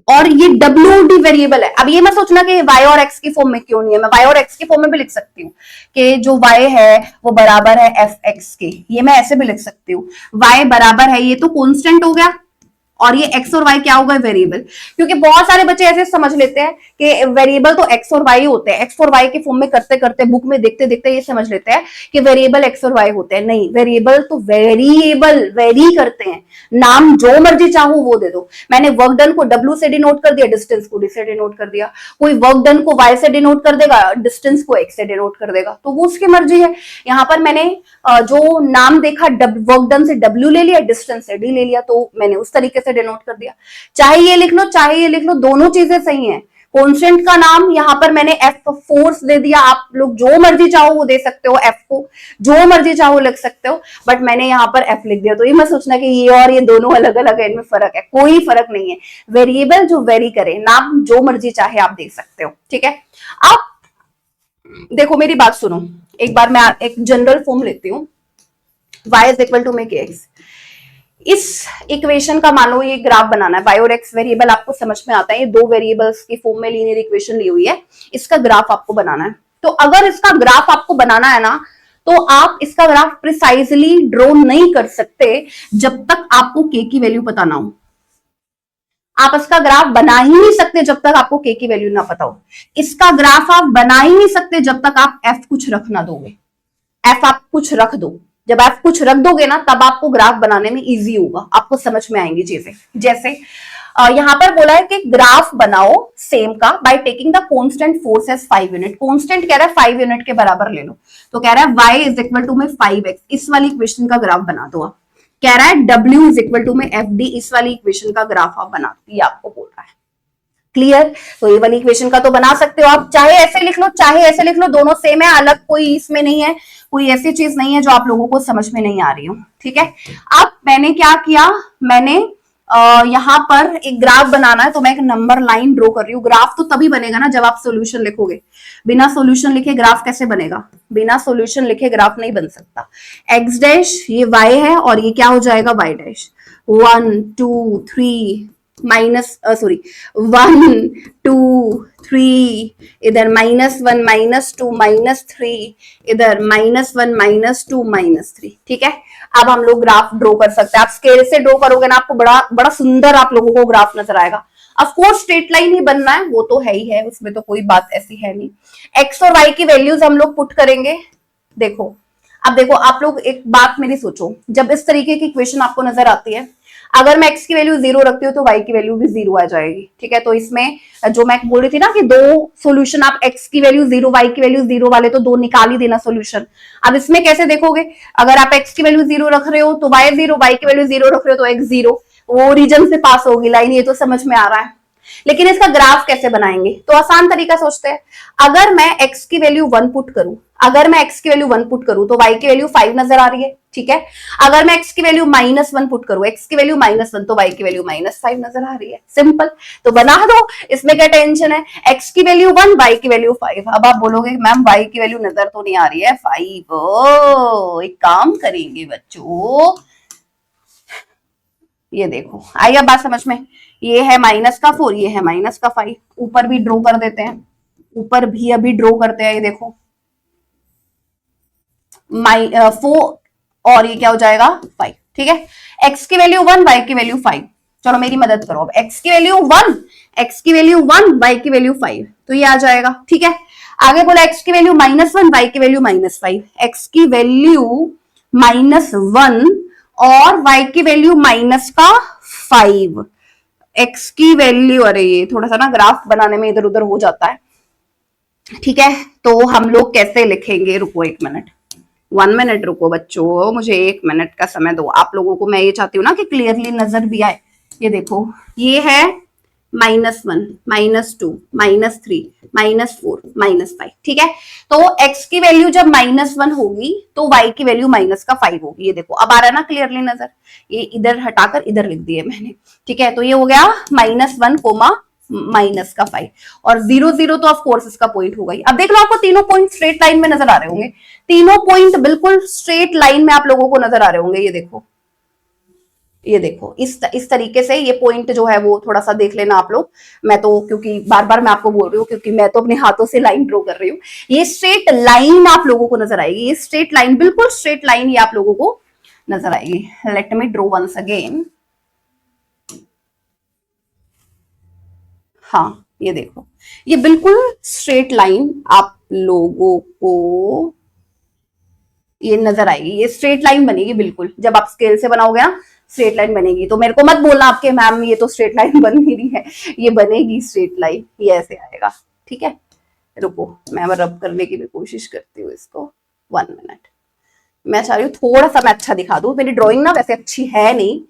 और ये WD वेरिएबल है। अब ये मत सोचना कि y और x की फॉर्म में क्यों नहीं है, मैं y और x की फॉर्म में भी लिख सकती हूँ कि जो y है वो बराबर है fx के, ये मैं ऐसे भी लिख सकती हूँ। y बराबर है, ये तो कांस्टेंट हो गया, और ये x और y क्या होगा? वेरिएबल। क्योंकि बहुत सारे बच्चे ऐसे समझ लेते हैं कि वेरिएबल तो x और y होते हैं, x और y के फॉर्म में करते करते बुक में देखते देखते ये समझ लेते हैं कि वेरिएबल x और y होते हैं। नहीं, वेरिएबल तो वेरिएबल वेरी करते हैं, नाम जो मर्जी चाहो वो दे दो। मैंने वर्क डन को W से डिनोट कर दिया, डिस्टेंस को D से डिनोट कर दिया। कोई वर्क डन को Y से डिनोट कर देगा, डिस्टेंस को X से डिनोट कर देगा, तो वो उसकी मर्जी है। यहाँ पर मैंने जो नाम देखा, वर्क डन से W ले लिया, डिस्टेंस से D ले लिया, तो मैंने उस तरीके से डिनोट कर दिया। चाहे ये लिख लो चाहे ये लिख लो, दोनों चीजें सही हैं। कांस्टेंट का नाम यहाँ पर मैंने एफ फोर्स दे दिया, आप लोग जो मर्जी चाहो वो दे सकते हो, एफ को जो मर्जी चाहो लिख सकते हो, बट मैंने यहाँ पर एफ लिख दिया। तो ये मत सोचना कि ये और ये दोनों अलग अलग है, इनमें फर्क है, कोई फर्क नहीं है। वेरिएबल जो वेरी करे, नाम जो मर्जी चाहे आप दे सकते हो, ठीक है। अब देखो मेरी बात सुनो, एक बार मैं एक जनरल फॉर्म लेती हूँ, y इज इक्वल टू में kx। इस इक्वेशन का मानो ये ग्राफ बनाना है, y और x वेरिएबल आपको समझ में आता है, ये दो वेरिएबल्स की फॉर्म में लीनियर इक्वेशन ली हुई है, इसका ग्राफ आपको बनाना है। तो अगर इसका ग्राफ आपको बनाना है ना, तो आप इसका ग्राफ प्रिसाइजली ड्रॉ नहीं कर सकते जब तक आपको k की वैल्यू पता ना हो। आप इसका ग्राफ बना ही नहीं सकते जब तक आपको k की वैल्यू ना पता हो। इसका ग्राफ आप बना ही नहीं सकते जब तक आप f कुछ रख ना दोगे। f आप कुछ रख दो, जब आप कुछ रख दोगे ना, तब आपको ग्राफ बनाने में इजी होगा, आपको समझ में आएंगी चीजें। जैसे यहां पर बोला है कि ग्राफ बनाओ सेम का by taking the constant force as 5 unit. Constant कह रहा है 5 यूनिट के बराबर ले लो, तो कह रहा है y इज इक्वल टू में 5x, इस वाली इक्वेशन का ग्राफ बना दो आप। कह रहा है w इज इक्वल टू में fd, इस वाली इक्वेशन का ग्राफ आप बना दो, ये आपको बोल रहा है। क्लियर? तो ये वाली इक्वेशन का तो बना सकते हो आप, चाहे ऐसे लिख लो चाहे ऐसे लिख लो, दोनों सेम है, अलग कोई इसमें नहीं है, कोई ऐसी चीज नहीं है जो आप लोगों को समझ में नहीं आ रही हो, ठीक है। अब मैंने क्या किया, मैंने यहां पर एक ग्राफ बनाना है, तो मैं एक नंबर लाइन ड्रॉ कर रही हूँ। ग्राफ तो तभी बनेगा ना जब आप सॉल्यूशन लिखोगे, बिना सॉल्यूशन लिखे ग्राफ कैसे बनेगा? बिना सॉल्यूशन लिखे ग्राफ नहीं बन सकता। एक्स डैश ये y है और ये क्या हो जाएगा? y dash. 1 2 3 माइनस सॉरी 1 2 3, इधर -1 -2 -3, इधर -1 -2 -3। ठीक है, अब हम लोग ग्राफ ड्रॉ कर सकते हैं। आप स्केल से ड्रॉ करोगे ना, आपको बड़ा बड़ा सुंदर आप लोगों को ग्राफ नजर आएगा। ऑफ कोर्स स्ट्रेट लाइन ही बनना है, वो तो है ही है, उसमें तो कोई बात ऐसी है नहीं। एक्स और वाई की वैल्यूज हम लोग पुट करेंगे। देखो, अब देखो आप लोग एक बात मेरी सोचो, जब इस तरीके की इक्वेशन आपको नजर आती है, अगर मैं x की वैल्यू 0 रखती हूँ तो y की वैल्यू भी 0 आ जाएगी। ठीक है, तो इसमें जो मैं बोल रही थी ना कि दो सॉल्यूशन, आप x की वैल्यू 0 y की वैल्यू 0 वाले तो दो निकाल ही देना सॉल्यूशन। अब इसमें कैसे देखोगे, अगर आप x की वैल्यू 0 रख रहे हो तो y 0, y की वैल्यू 0 रख रहे हो तो x 0, वो रीजन से पास होगी लाइन, ये तो समझ में आ रहा है। लेकिन इसका ग्राफ कैसे बनाएंगे, तो आसान तरीका सोचते हैं। अगर मैं x की वैल्यू 1 पुट करूं, अगर मैं x की वैल्यू 1 पुट करूं तो y की वैल्यू 5 नजर आ रही है। ठीक है, अगर मैं x की वैल्यू -1 पुट करूं, x की वैल्यू -1 तो y की वैल्यू -5 नजर आ रही है। सिंपल, तो बना दो, इसमें क्या टेंशन है। x की वैल्यू 1, y की वैल्यू 5। अब आप बोलोगे मैम y की वैल्यू नजर तो नहीं आ रही है 5। ओ, एक काम करेंगे बच्चों, ये देखो आई अब बात समझ में। ये है -4, ये है -5, ऊपर भी ड्रॉ कर देते हैं, ऊपर भी अभी ड्रॉ करते हैं। ये देखो 4 और ये क्या हो जाएगा 5। ठीक है, x की वैल्यू 1, y की वैल्यू 5। चलो मेरी मदद करो, अब x की वैल्यू 1, x की वैल्यू 1, y की वैल्यू 5, तो ये आ जाएगा। ठीक है, आगे बोला x की वैल्यू -1, y की वैल्यू -5, x की वैल्यू -1 और y की वैल्यू -5, x की वैल्यू, अरे ये थोड़ा सा ना ग्राफ बनाने में इधर उधर हो जाता है। ठीक है, तो हम लोग कैसे लिखेंगे, रुको 1 मिनट, 1 मिनट रुको बच्चों, मुझे 1 मिनट का समय दो। आप लोगों को मैं ये चाहती हूँ ना कि क्लियरली नजर भी आए। ये देखो, ये है -1 -2 -3 -4 -5। ठीक है, तो x की वैल्यू जब -1 होगी तो y की वैल्यू -5 होगी। ये देखो अब आ रहा है ना क्लियरली नजर, ये इधर हटाकर इधर लिख दिए मैंने। ठीक है, तो ये हो गया -1 -5 और 0 0 तो ऑफ कोर्स इसका पॉइंट होगा ही। अब देख लो, आपको तीनों पॉइंट स्ट्रेट लाइन में नजर आ रहे होंगे, तीनों पॉइंट बिल्कुल स्ट्रेट लाइन में आप लोगों को नजर आ रहे होंगे। ये देखो, ये देखो इस तरीके से ये पॉइंट जो है वो थोड़ा सा देख लेना आप लोग। मैं तो क्योंकि बार बार मैं आपको बोल रही हूँ, क्योंकि मैं तो अपने हाथों से लाइन ड्रॉ कर रही हूँ। ये स्ट्रेट लाइन आप लोगों को नजर आएगी, ये स्ट्रेट लाइन, बिल्कुल स्ट्रेट लाइन ये आप लोगों को नजर आएगी। Let me draw once again. हाँ, ये देखो, ये बिल्कुल स्ट्रेट लाइन आप लोगों को ये नजर आएगी, ये स्ट्रेट लाइन बनेगी बिल्कुल। जब आप स्केल से बनाओगे ना स्ट्रेट लाइन बनेगी, तो मेरे को मत बोलना आपके मैम ये तो स्ट्रेट लाइन बन नहीं रही है, ये बनेगी स्ट्रेट लाइन, ये ऐसे आएगा। ठीक है, रुको मैं रब करने की भी कोशिश करती हूँ इसको। 1 मिनट, मैं चाह रही हूँ थोड़ा सा मैं अच्छा दिखा दूँ। मेरी ड्राइंग ना वैसे अच्छी है नहीं,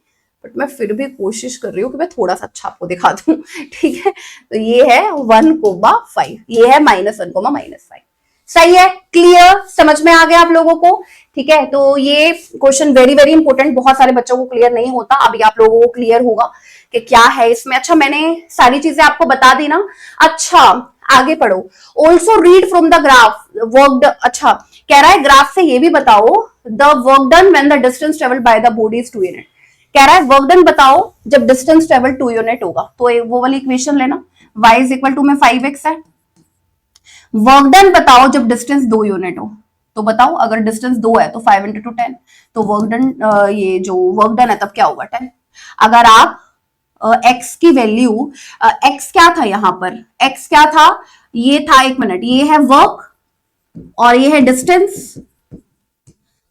बट मैं फिर भी कोशिश कर रही हूँ कि मैं थोड़ा सा अच्छा आपको दिखा दूँ। ठीक है, तो ये है 1,5, ये है -1, -5। सही है, क्लियर, समझ में आ गया आप लोगों को। ठीक है, तो ये क्वेश्चन वेरी वेरी इंपॉर्टेंट, बहुत सारे बच्चों को क्लियर नहीं होता, अभी आप लोगों को क्लियर होगा कि क्या है इसमें। अच्छा, मैंने सारी चीजें आपको बता दी ना। अच्छा, आगे पढ़ो। Also read from the graph work. अच्छा, कह रहा है ग्राफ से ये भी बताओ the work done when the distance travelled by the body is 2 unit. कह रहा है वर्क डन बताओ जब डिस्टेंस ट्रेवल 2 यूनिट होगा, तो वो वाली इक्वेशन लेना, y इज इक्वल टू में 5x है। वर्क डन बताओ जब डिस्टेंस 2 यूनिट हो, तो बताओ अगर डिस्टेंस 2 है तो 5 × 10, तो वर्क डन, ये जो वर्क डन है तब क्या होगा 10। अगर आप x की वैल्यू, x क्या था यहाँ पर, x क्या था, ये था 1 मिनट, ये है वर्क और ये है डिस्टेंस।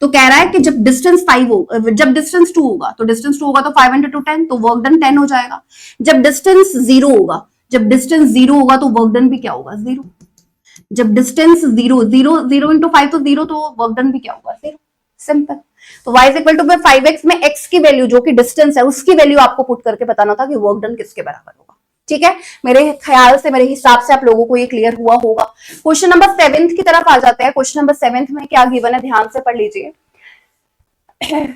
तो कह रहा है कि जब डिस्टेंस 5 हो, जब डिस्टेंस 2 होगा, तो डिस्टेंस 2 होगा तो 5 × 10, तो वर्क डन 10 हो जाएगा। जब डिस्टेंस 0 होगा, जब डिस्टेंस 0 होगा तो वर्क डन भी क्या होगा 0। जब डिस्टेंस 0 0 0 × 5 तो 0, तो वर्क डन भी क्या होगा 0। सिंपल। तो y is equal to 5x में x की वैल्यू जो कि डिस्टेंस है उसकी वैल्यू आपको पुट करके बताना था कि वर्क डन किसके बराबर होगा। ठीक है, मेरे ख्याल से, मेरे हिसाब से आप लोगों को ये क्लियर हुआ होगा। क्वेश्चन नंबर 7 की तरफ आ जाते हैं। क्वेश्चन नंबर 7 में क्या गिवन है, ध्यान से पढ़ लीजिए।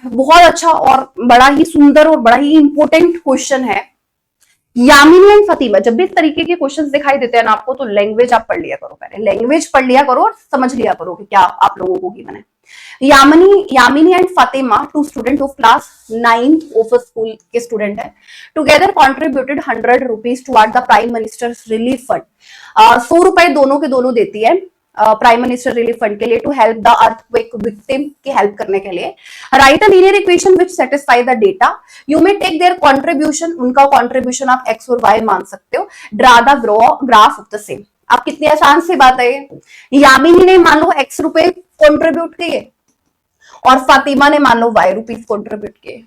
बहुत अच्छा और बड़ा ही सुंदर और बड़ा ही इंपॉर्टेंट क्वेश्चन है। यामिनी एंड फतिमा, जब भी इस तरीके के क्वेश्चंस दिखाई देते हैं ना आपको, तो लैंग्वेज आप पढ़ लिया करो, पहले लैंग्वेज पढ़ लिया करो और समझ लिया करो कि क्या आप लोगों को गिवन है। Yamini and Fatima, two student of class 9 of school के स्टूडेंट है, together contributed 100 rupees toward the prime minister relief fund. 100 रुपए दोनों के दोनों देती है प्राइम मिनिस्टर रिलीफ फंड के लिए, to help the earthquake victim की हेल्प करने के लिए। Write a linear equation which satisfy the data, you may take their contribution, उनका कंट्रीब्यूशन आप एक्स और वाई मान सकते हो, draw the graph of the same. आप कितनी आसान सी बात है ये। यामिनी ने मान लो एक्स रुपए कंट्रीब्यूट किए और फातिमा ने मान लो वाई रुपीज कंट्रीब्यूट किए,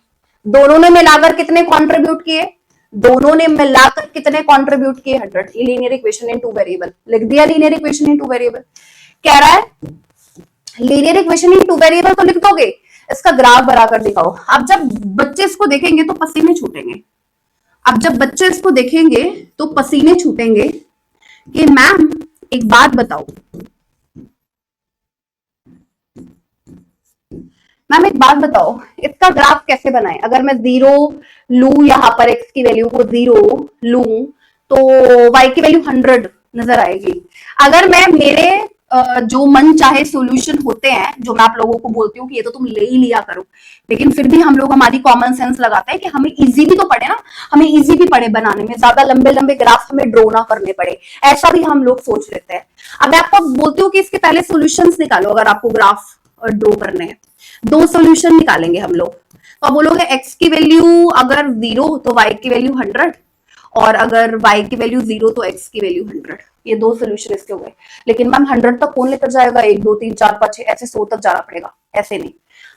दोनों ने मिलाकर कितने कंट्रीब्यूट किए, दोनों ने मिलाकर कितने कंट्रीब्यूट किए 100। Linear equation in two variable लिख दिया, linear equation in two variable. कह रहा है linear equation in two variable तो लिख दोगे, इसका ग्राफ बनाकर दिखाओ। अब जब बच्चे इसको देखेंगे तो पसीने छूटेंगे, अब जब बच्चे इसको देखेंगे तो पसीने छूटेंगे कि मैम एक बात बताओ, मैम एक बात बताओ इसका ग्राफ कैसे बनाए। अगर मैं 0 लू, यहां पर x की वैल्यू को 0 लू तो y की वैल्यू 100 नजर आएगी। अगर मैं मेरे जो मन चाहे सॉल्यूशन होते हैं, जो मैं आप लोगों को बोलती हूँ कि ये तो तुम ले ही लिया करो, लेकिन फिर भी हम लोग हमारी कॉमन सेंस लगाते हैं कि हमें इजी भी तो पड़े ना, हमें इजी भी पड़े बनाने में, ज्यादा लंबे लंबे ग्राफ हमें ड्रॉ ना करने पड़े, ऐसा भी हम लोग सोच लेते हैं। अब मैं आपको बोलती हूँ कि इसके पहले सोल्यूशन निकालो। अगर आपको ग्राफ ड्रॉ करने हैं, 2 सोल्यूशन निकालेंगे हम लोग, तो बोलोगे x की वैल्यू अगर 0 तो y की वैल्यू 100, और अगर y की वैल्यू 0 तो x की वैल्यू 100। ये 2 सोल्यूशन इसके हो गए। लेकिन मैम 100 तक कौन लेकर जाएगा, 1 2 3 4 5 6 ऐसे 100 तक जाना पड़ेगा, ऐसे नहीं।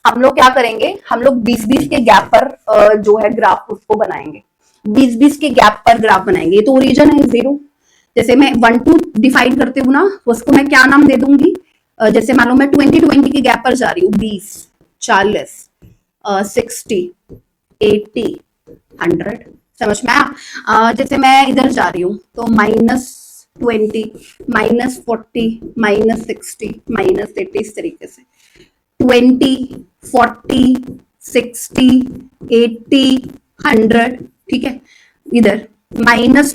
हम लोग क्या करेंगे, हम लोग 20-20 के गैप पर जो है ग्राफ उसको बनाएंगे, 20-20 के गैप पर ग्राफ बनाएंगे। तो ओरिजिन है 0, जैसे मैं 1 2 डिफाइन करती हूँ ना, उसको मैं क्या नाम दे दूंगी, जैसे मान लो मैं 20-20 के गैप पर जा रही हूँ, 20 40 60 80 100, समझ में आया। जैसे मैं इधर जा रही हूँ तो -20 -40 -60 -80, इस तरीके से 20 40 60 80 100, ठीक है। इधर -20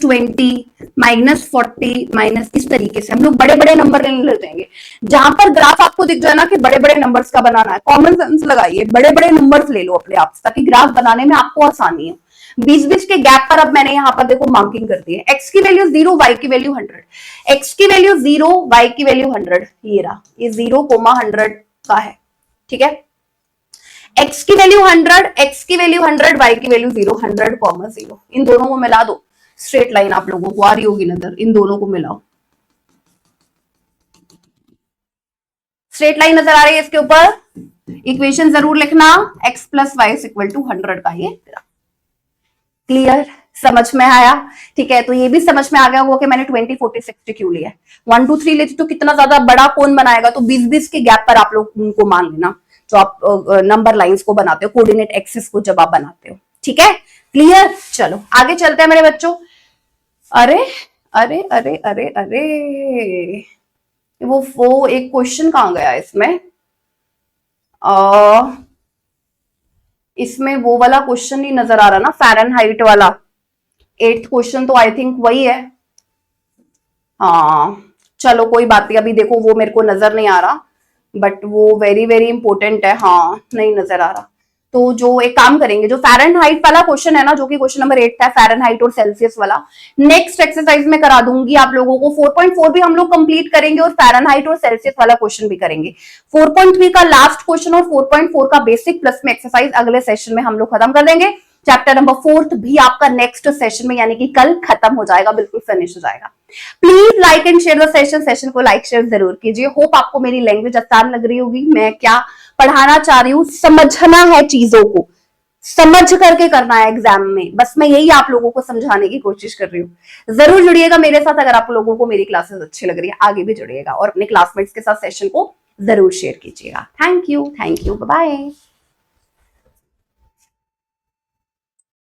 -40 इस तरीके से हम लोग बड़े बड़े नंबर लेने लग जाएंगे। जहां पर ग्राफ आपको दिख जाए ना कि बड़े बड़े नंबर्स का बनाना है, कॉमन सेंस लगाइए, बड़े बड़े नंबर्स ले लो अपने आप, ताकि ग्राफ बनाने में आपको आसानी हो। 20-20 के गैप पर अब मैंने यहाँ पर देखो मार्किंग कर दी है, x की वैल्यू 0 y की वैल्यू 100, x की वैल्यू 0 y की वैल्यू 100, ये रहा, ये 0,100 का है, ठीक है। x की वैल्यू 100, x की वैल्यू 100, y की वैल्यू 0, 100,0। इन दोनों को मिला दो, स्ट्रेट लाइन आप लोगों को आ रही होगी नजर, इन दोनों को मिलाओ, स्ट्रेट लाइन नजर आ रही है इसके ऊपर। इक्वेशन जरूर लिखना, x + y = 100 का ये। क्लियर, समझ में आया, ठीक है। तो ये भी समझ में आ गया होगा कि मैंने 20 40 60 क्यों लिया है। 1 2 3 लेती तो कितना ज्यादा बड़ा कौन बनाएगा, तो 20-20 के गैप पर आप लोग उनको मान लेना, जो आप नंबर लाइंस को बनाते हो, कोऑर्डिनेट एक्सिस को जब आप बनाते हो, ठीक है। क्लियर, चलो आगे चलते हैं मेरे बच्चों। अरे अरे अरे अरे अरे, वो एक क्वेश्चन कहां गया इसमें, इसमें वो वाला क्वेश्चन नहीं नजर आ रहा ना, फ़ारेनहाइट वाला 8th क्वेश्चन, तो आई थिंक वही है। हाँ चलो कोई बात नहीं, अभी देखो वो मेरे को नजर नहीं आ रहा, बट वो वेरी वेरी इंपॉर्टेंट है। हाँ नहीं नजर आ रहा, तो जो एक काम करेंगे, जो फ़ारेनहाइट वाला क्वेश्चन है ना, जो कि क्वेश्चन नंबर 8 था, फ़ारेनहाइट और सेल्सियस वाला, नेक्स्ट एक्सरसाइज में करा दूंगी आप लोगों को। 4.4 भी हम लोग कंप्लीट करेंगे और फ़ारेनहाइट और सेल्सियस वाला क्वेश्चन भी करेंगे। 4.3 का लास्ट क्वेश्चन और 4.4 का बेसिक प्लस में एक्सरसाइज अगले सेशन में हम लोग खत्म कर देंगे। चैप्टर नंबर 4 भी आपका नेक्स्ट सेशन में यानी कि कल खत्म हो जाएगा, बिल्कुल फिनिश हो जाएगा। Please like and share the session को लाइक शेयर जरूर कीजिए। होप आपको मेरी लैंग्वेज आसान लग रही होगी, मैं क्या पढ़ाना चाह रही हूँ, समझना है, चीजों को समझ करके करना है एग्जाम में, बस मैं यही आप लोगों को समझाने की कोशिश कर रही हूँ। जरूर जुड़िएगा मेरे साथ, अगर आप लोगों को मेरी क्लासेस अच्छी लग रही है आगे भी जुड़िएगा, और अपने क्लासमेट्स के साथ सेशन को जरूर शेयर कीजिएगा। Thank you, bye bye.